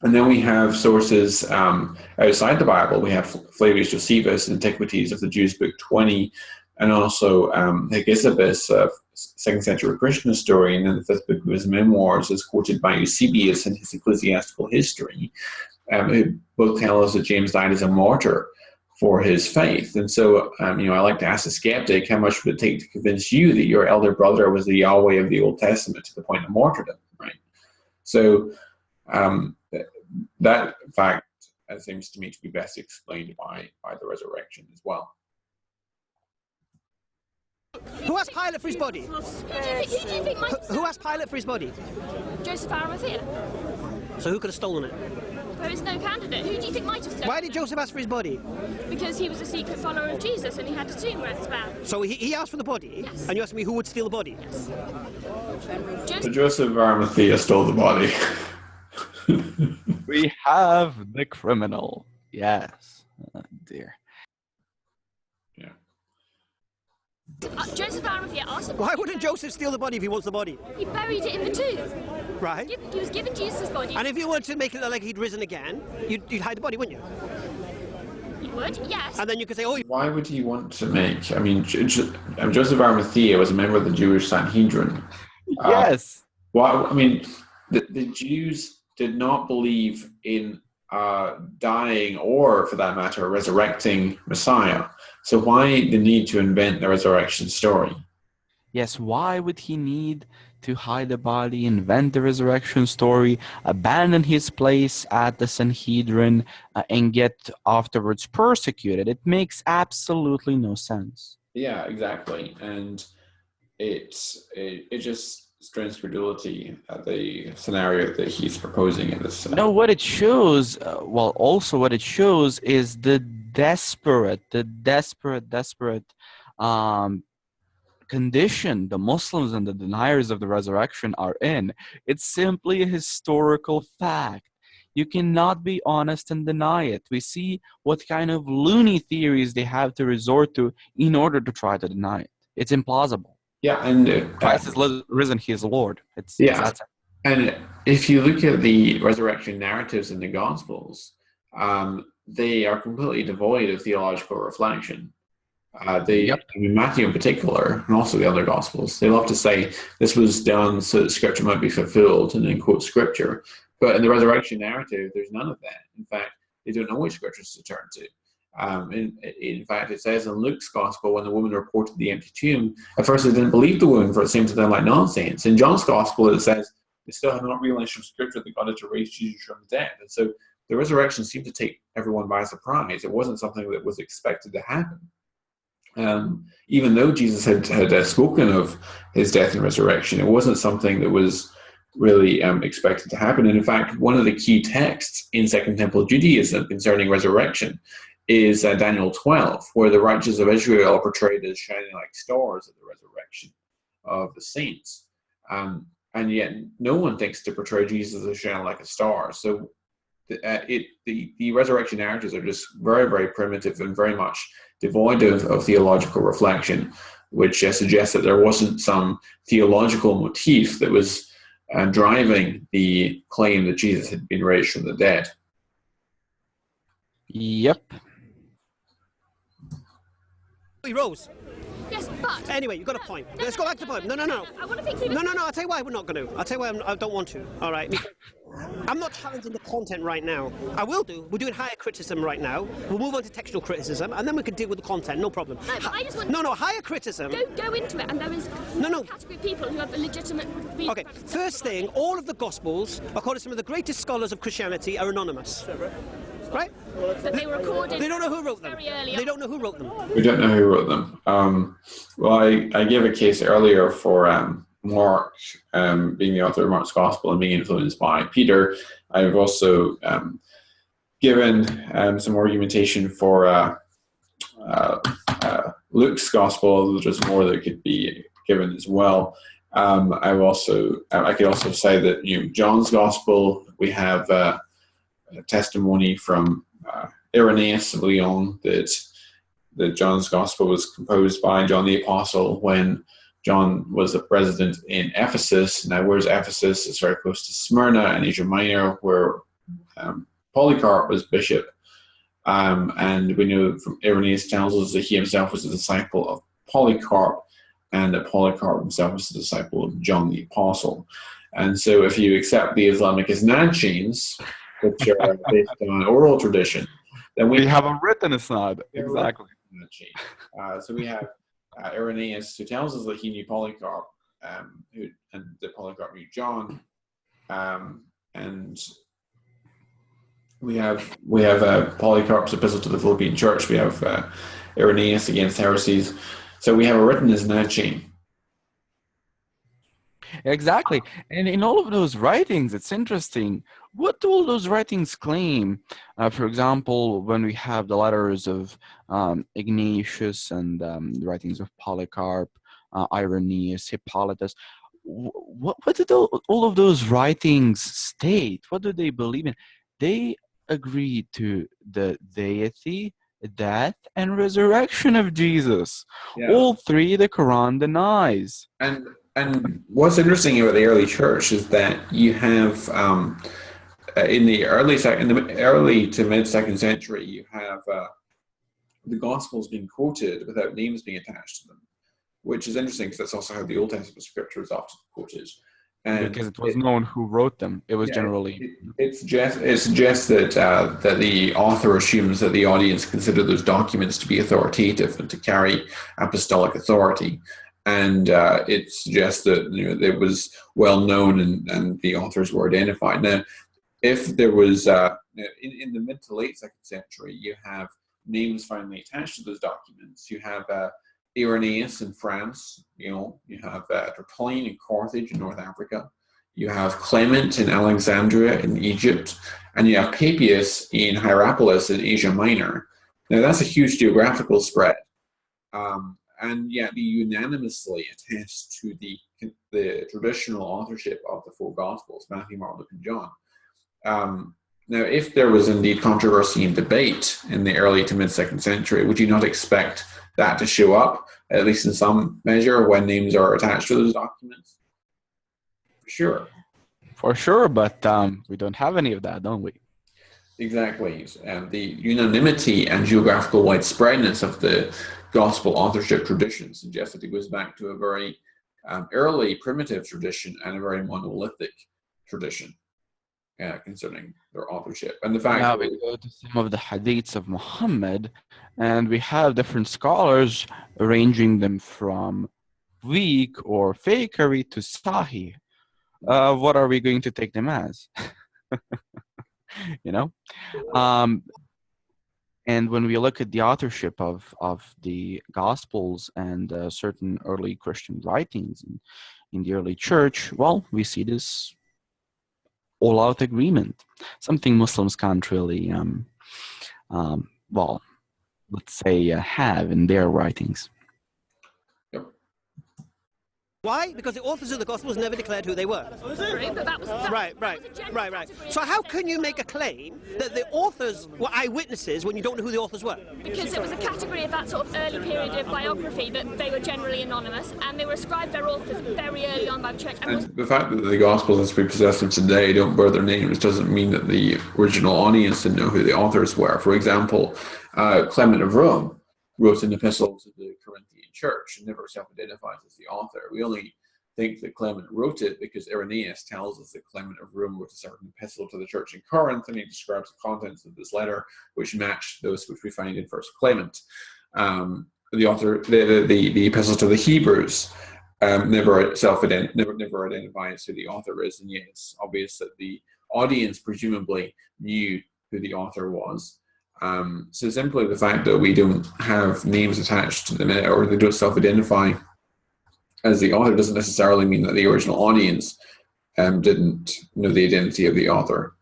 And then we have sources outside the Bible. We have Flavius Josephus, Antiquities of the Jews, book 20, and also Hegesippus, a 2nd century Christian historian, in the 5th book of his Memoirs, is quoted by Eusebius in his ecclesiastical history, who both tell us that James died as a martyr for his faith. And so, I like to ask a skeptic, how much would it take to convince you that your elder brother was the Yahweh of the Old Testament to the point of martyrdom, right? So that fact seems to me to be best explained by the resurrection as well. Who asked Pilate for his body? Who asked Pilate for his body? Joseph Arimathea. So who could have stolen it? There is no candidate. Who do you think might have stolen it? Why did Joseph ask for his body? Because he was a secret follower of Jesus and he had a tomb where it's found. So he asked for the body? Yes. And you asked me who would steal the body? Yes. So Joseph Arimathea stole the body. We have the criminal. Yes. Oh, dear. Yeah. Joseph Arimathea asked. Why wouldn't Joseph steal the body if he wants the body? He buried it in the tomb. Right. He was given Jesus' body. And if you wanted to make it look like he'd risen again, you'd hide the body, wouldn't you? would, yes. And then you could say, oh, Why would he want to make? I mean, Joseph of Arimathea was a member of the Jewish Sanhedrin. Yes. Well, I mean, the Jews did not believe in dying or, for that matter, resurrecting Messiah. So why the need to invent the resurrection story? Yes, why would he need to hide the body, invent the resurrection story, abandon his place at the Sanhedrin, and get afterwards persecuted? It makes absolutely no sense. Yeah, exactly. And it just strains credulity at the scenario that he's proposing in this. No, what it shows, also what it shows is the desperate condition the Muslims and the deniers of the resurrection are in. It's simply a historical fact. You cannot be honest and deny it. We see what kind of loony theories they have to resort to in order to try to deny it. It's implausible. Yeah, and Christ is risen, he is Lord. And if you look at the resurrection narratives in the Gospels, they are completely devoid of theological reflection. I mean, Matthew in particular, and also the other Gospels, they love to say this was done so that Scripture might be fulfilled, and then quote Scripture. But in the resurrection narrative, there's none of that. In fact, they don't know which Scriptures to turn to. In fact, it says in Luke's Gospel, when the woman reported the empty tomb, at first they didn't believe the woman, for it seemed to them like nonsense. In John's Gospel, it says they still have not realized from Scripture that God had to raise Jesus from the dead. And so the resurrection seemed to take everyone by surprise. It wasn't something that was expected to happen. Even though Jesus had spoken of his death and resurrection, it wasn't something that was really expected to happen. And in fact, one of the key texts in Second Temple Judaism concerning resurrection is Daniel 12, where the righteous of Israel are portrayed as shining like stars at the resurrection of the saints. And yet no one thinks to portray Jesus as shining like a star. So the resurrection narratives are just very, very primitive and very much devoid of theological reflection, which suggests that there wasn't some theological motif that was driving the claim that Jesus had been raised from the dead. Yep. he rose. Yes, but... Anyway, you've got a point. Let's go back to the point. No. I want to think... No, I'll tell you why we're not going to. I'll tell you why I don't want to. All right? I'm not challenging the content right now. I will do. We're doing higher criticism right now. We'll move on to textual criticism, and then we can deal with the content. No problem. No, but I just want... No, higher criticism. Go into it, and there is a category of people who have a legitimate... Okay, first thing, all of the Gospels, according to some of the greatest scholars of Christianity, are anonymous. Right? But they were recorded... They don't know who wrote them. They don't know who wrote them. We don't know who wrote them. Well, I gave a case earlier for Mark being the author of Mark's Gospel and being influenced by Peter. I've also given some argumentation for Luke's Gospel. There's more that could be given as well. I could also say that John's Gospel, we have a testimony from Irenaeus of Lyon that John's Gospel was composed by John the Apostle when John was the president in Ephesus. Now, where's Ephesus? It's very close to Smyrna in Asia Minor, where Polycarp was bishop. And we know from Irenaeus tells us that he himself was a disciple of Polycarp, and that Polycarp himself was a disciple of John the Apostle. And so if you accept the Islamic isnad chains, which are based on oral tradition, then we have a written isnad. Exactly. So we have Irenaeus, who tells us that he knew Polycarp, and that Polycarp knew John, and we have Polycarp's epistle to the Philippine church. We have Irenaeus against heresies. So we have a written isnad chain. Exactly. And in all of those writings, it's interesting. What do all those writings claim? For example, when we have the letters of Ignatius and the writings of Polycarp, Irenaeus, Hippolytus, what did all of those writings state? What do they believe in? They agree to the deity, death, and resurrection of Jesus. Yeah. All three the Quran denies. And what's interesting about the early church is that you have in the early to mid second century, you have the Gospels being quoted without names being attached to them, which is interesting because that's also how the Old Testament scripture is often quoted. And because it was known who wrote them. It was generally... It suggests that that the author assumes that the audience consider those documents to be authoritative and to carry apostolic authority. And it suggests that it was well known and the authors were identified. Now, if there was, in the mid to late 2nd century, you have names finally attached to those documents. You have Irenaeus in France, you have Tertullian in Carthage in North Africa, you have Clement in Alexandria in Egypt, and you have Papias in Hierapolis in Asia Minor. Now that's a huge geographical spread, and yet they unanimously attest to the traditional authorship of the 4 Gospels, Matthew, Mark, Luke, and John. Now, if there was indeed controversy and debate in the early to mid 2nd century, would you not expect that to show up, at least in some measure, when names are attached to those documents? For sure. For sure, but we don't have any of that, don't we? Exactly. The unanimity and geographical widespreadness of the gospel authorship tradition suggests that it goes back to a very early primitive tradition and a very monolithic tradition concerning their authorship. And the fact now we go to some of the hadiths of Muhammad, and we have different scholars arranging them from weak or fakery to sahih. What are we going to take them as? And when we look at the authorship of the Gospels and certain early Christian writings in the early church, well, we see this all-out agreement, something Muslims can't really, let's say, have in their writings. Why? Because the authors of the Gospels never declared who they were. Right. So how can you make a claim that the authors were eyewitnesses when you don't know who the authors were? Because it was a category of that sort of early period of biography that they were generally anonymous, and they were ascribed their authors very early on by the church. And the fact that the Gospels as we possess them today don't bear their names doesn't mean that the original audience didn't know who the authors were. For example, Clement of Rome wrote an epistle to the Corinthian church and never self-identifies as the author. We only think that Clement wrote it because Irenaeus tells us that Clement of Rome wrote a certain epistle to the church in Corinth, and he describes the contents of this letter which match those which we find in First Clement. The author, the epistle to the Hebrews, never identifies who the author is, and yet it's obvious that the audience presumably knew who the author was. So simply the fact that we don't have names attached to them or they don't self-identify as the author doesn't necessarily mean that the original audience didn't know the identity of the author.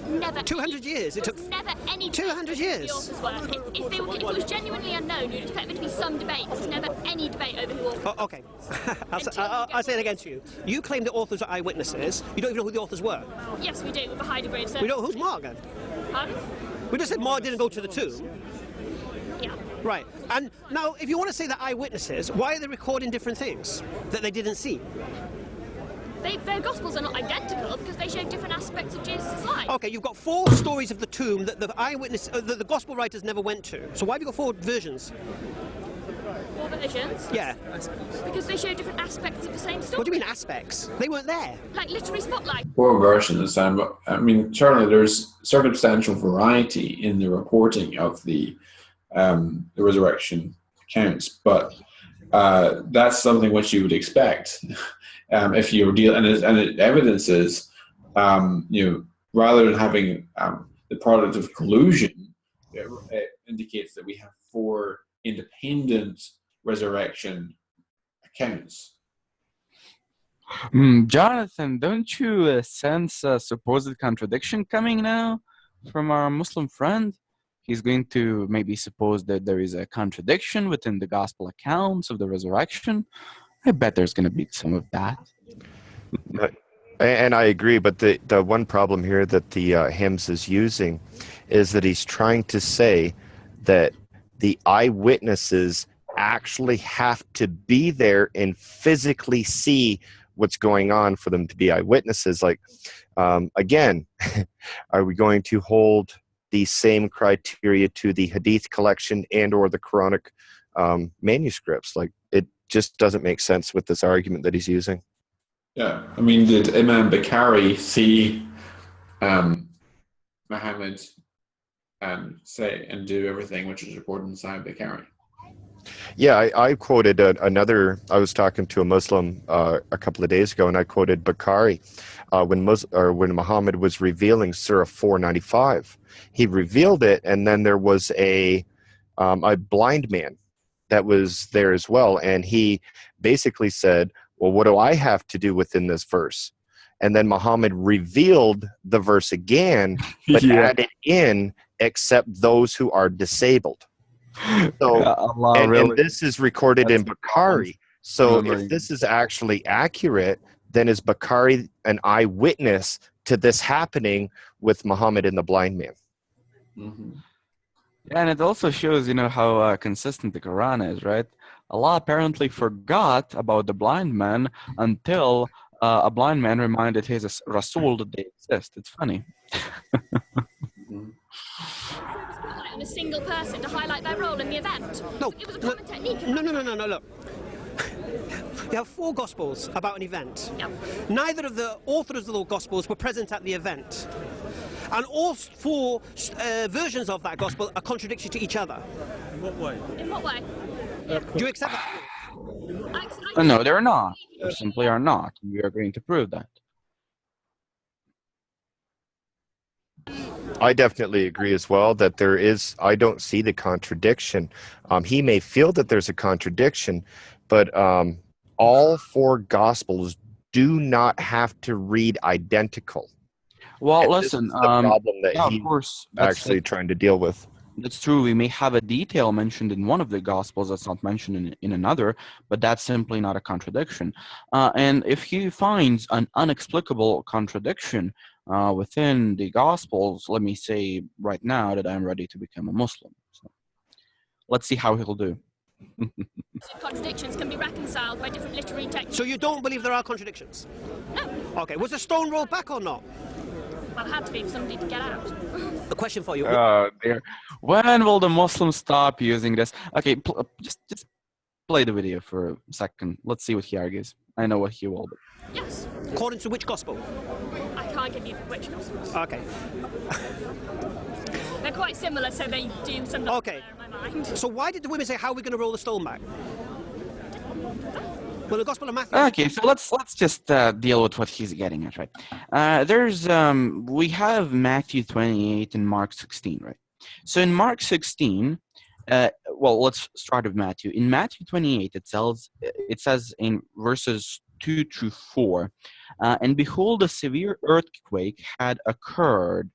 Never. 200 years. It took never any 200 years. If it was genuinely unknown, you'd expect there to be some debate. There's never any debate over who authors. Oh, okay. I'll say it again to you. You claim the authors are eyewitnesses. You don't even know who the authors were. Yes, we do, with a high degree of certainty. We don't. Who's Mark then? Pardon? We just said Mark didn't go to the tomb. Yeah. Right. And now, if you want to say they're eyewitnesses, why are they recording different things that they didn't see? Their Gospels are not identical because they show different aspects of Jesus' life. Okay, you've got 4 stories of the tomb that the eyewitness, that the Gospel writers never went to. So why have you got 4 versions? 4 versions? Yeah. Because they show different aspects of the same story. What do you mean aspects? They weren't there. Like literary spotlight. 4 versions, but I mean, certainly there's circumstantial variety in the reporting of the resurrection accounts, but that's something which you would expect. If you're dealing, and it evidences, rather than having the product of collusion, it indicates that we have 4 independent resurrection accounts. Jonathan, don't you sense a supposed contradiction coming now from our Muslim friend? He's going to maybe suppose that there is a contradiction within the gospel accounts of the resurrection. I bet there's going to be some of that. And I agree, but the one problem here that the Hamza is using is that he's trying to say that the eyewitnesses actually have to be there and physically see what's going on for them to be eyewitnesses. Like, again, are we going to hold the same criteria to the Hadith collection and or the Quranic manuscripts. Like, it just doesn't make sense with this argument that he's using. Yeah, I mean, did Imam Bukhari see Muhammad say and do everything which is recorded in Sahih Bukhari? Yeah, I quoted I was talking to a Muslim a couple of days ago, and I quoted Bukhari when Muhammad was revealing Surah 495. He revealed it, and then there was a blind man that was there as well, and he basically said, well, what do I have to do within this verse? And then Muhammad revealed the verse again, but added in, except those who are disabled. So, and this is recorded in Bukhari. So if this is actually accurate, then is Bukhari an eyewitness to this happening with Muhammad and the blind man? Mm-hmm. And it also shows, how consistent the Quran is, right? Allah apparently forgot about the blind man until a blind man reminded his Rasul that they exist. It's funny. On a single person to highlight their role in the event. No, it was a common technique. No, look. You have 4 Gospels about an event. Yep. Neither of the authors of the Gospels were present at the event. And all 4 versions of that Gospel are contradictory to each other. In what way? In what way? Do you accept that? No, they're not. They simply are not. We are going to prove that. I definitely agree as well that there is, I don't see the contradiction. He may feel that there's a contradiction, but all 4 Gospels do not have to read identical. Well, And listen, this is the problem that yeah, of he's course, actually trying to deal with. that's true. We may have a detail mentioned in one of the Gospels that's not mentioned in another, but that's simply not a contradiction. And if he finds an inexplicable contradiction within the Gospels, let me say right now that I'm ready to become a Muslim. So let's see how he'll do. Contradictions can be reconciled by different literary techniques. So you don't believe there are contradictions? No. Okay, was the stone rolled back or not? Well, it had to be for somebody to get out. A question for you. Dear. When will the Muslims stop using this? Okay, just play the video for a second. Let's see what he argues. I know what he will, but... Yes. According to which Gospel? I can't give you which Gospels. Okay. They're quite similar, so they do something Okay. in my mind. So why did the women say, how are we going to roll the stone back? Well, the Gospel of Matthew... Okay, so let's just deal with what he's getting at, right? We have Matthew 28 and Mark 16, right? So in Mark 16, well, let's start with Matthew. In Matthew 28, it says in verses 2 through 4, and behold, a severe earthquake had occurred,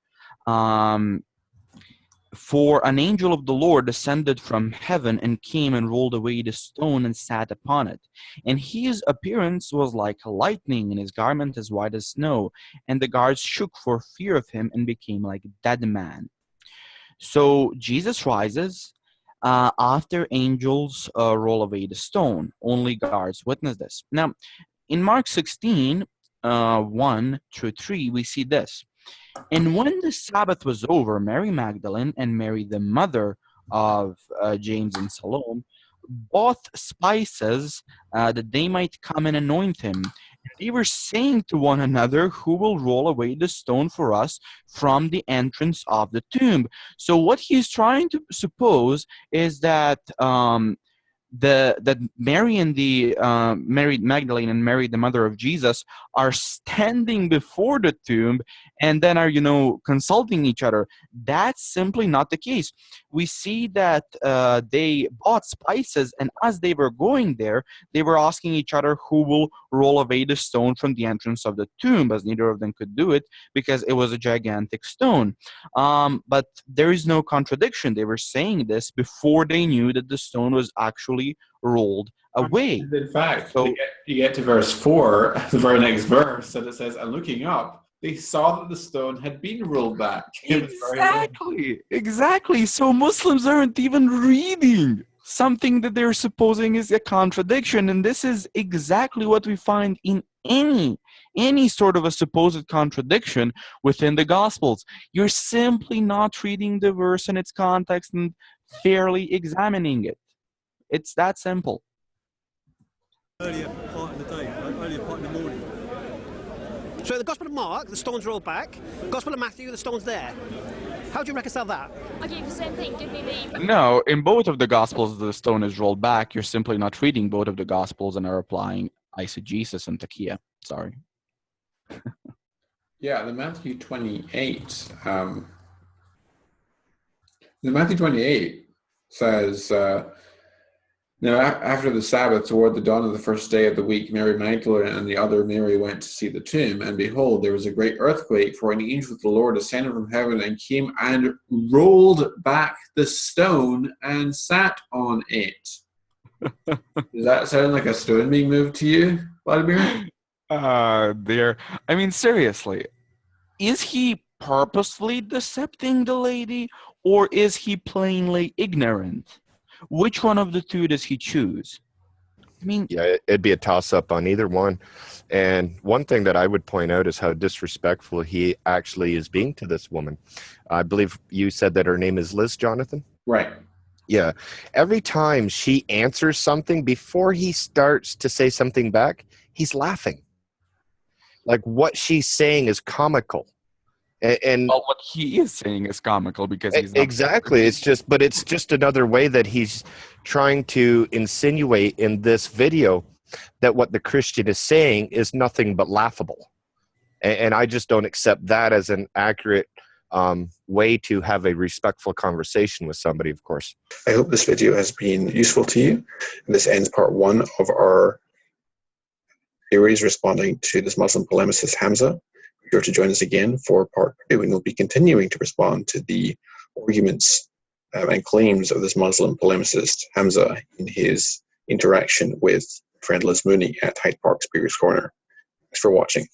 for an angel of the Lord descended from heaven and came and rolled away the stone and sat upon it. And his appearance was like lightning, and his garment as white as snow. And the guards shook for fear of him and became like a dead man. So Jesus rises after angels roll away the stone. Only guards witness this. Now, in Mark 16, 1 through 3, we see this. And when the Sabbath was over, Mary Magdalene and Mary, the mother of James and Salome, bought spices that they might come and anoint him. And they were saying to one another, who will roll away the stone for us from the entrance of the tomb? So what he's trying to suppose is that that Mary and Mary Magdalene and Mary, the mother of Jesus, are standing before the tomb and then are, consulting each other. That's simply not the case. We see that they bought spices, and as they were going there, they were asking each other who will roll away the stone from the entrance of the tomb, as neither of them could do it because it was a gigantic stone. But there is no contradiction. They were saying this before they knew that the stone was actually rolled away. And in fact, so, you get to verse 4, the very next verse, and it says, and looking up, they saw that the stone had been rolled back. Exactly. So Muslims aren't even reading something that they're supposing is a contradiction. And this is exactly what we find in any sort of a supposed contradiction within the Gospels. You're simply not reading the verse in its context and fairly examining it. It's that simple. Earlier part of the day, earlier part of the morning. So the Gospel of Mark, the stone's rolled back. Gospel of Matthew, the stone's there. How do you reconcile that? I gave the same thing. Give me the. No, in both of the Gospels, the stone is rolled back. You're simply not reading both of the Gospels and are applying eisegesis and takia. Sorry. Yeah, the Matthew 28. The Matthew 28 says, now after the Sabbath, toward the dawn of the first day of the week, Mary Magdalene and the other Mary went to see the tomb, and behold, there was a great earthquake, for an angel of the Lord descended from heaven and came and rolled back the stone and sat on it. Does that sound like a stone being moved to you, Vladimir? Dear. I mean, seriously, is he purposefully decepting the lady, or is he plainly ignorant? Which one of the two does he choose? I mean, Yeah, it'd be a toss-up on either one. And one thing that I would point out is how disrespectful he actually is being to this woman. I believe you said that her name is Liz, Jonathan? Right. Yeah. Every time she answers something, before he starts to say something back, he's laughing. Like what she's saying is comical. And well, what he is saying is comical because he's not exactly. It's just another way that he's trying to insinuate in this video that what the Christian is saying is nothing but laughable. And I just don't accept that as an accurate way to have a respectful conversation with somebody, of course. I hope this video has been useful to you. And this ends part one of our series responding to this Muslim polemicist Hamza. Be sure to join us again for part two, and we'll be continuing to respond to the arguments and claims of this Muslim polemicist Hamza in his interaction with friend Liz Mooney at Hyde Park's Speaker's Corner. Thanks for watching.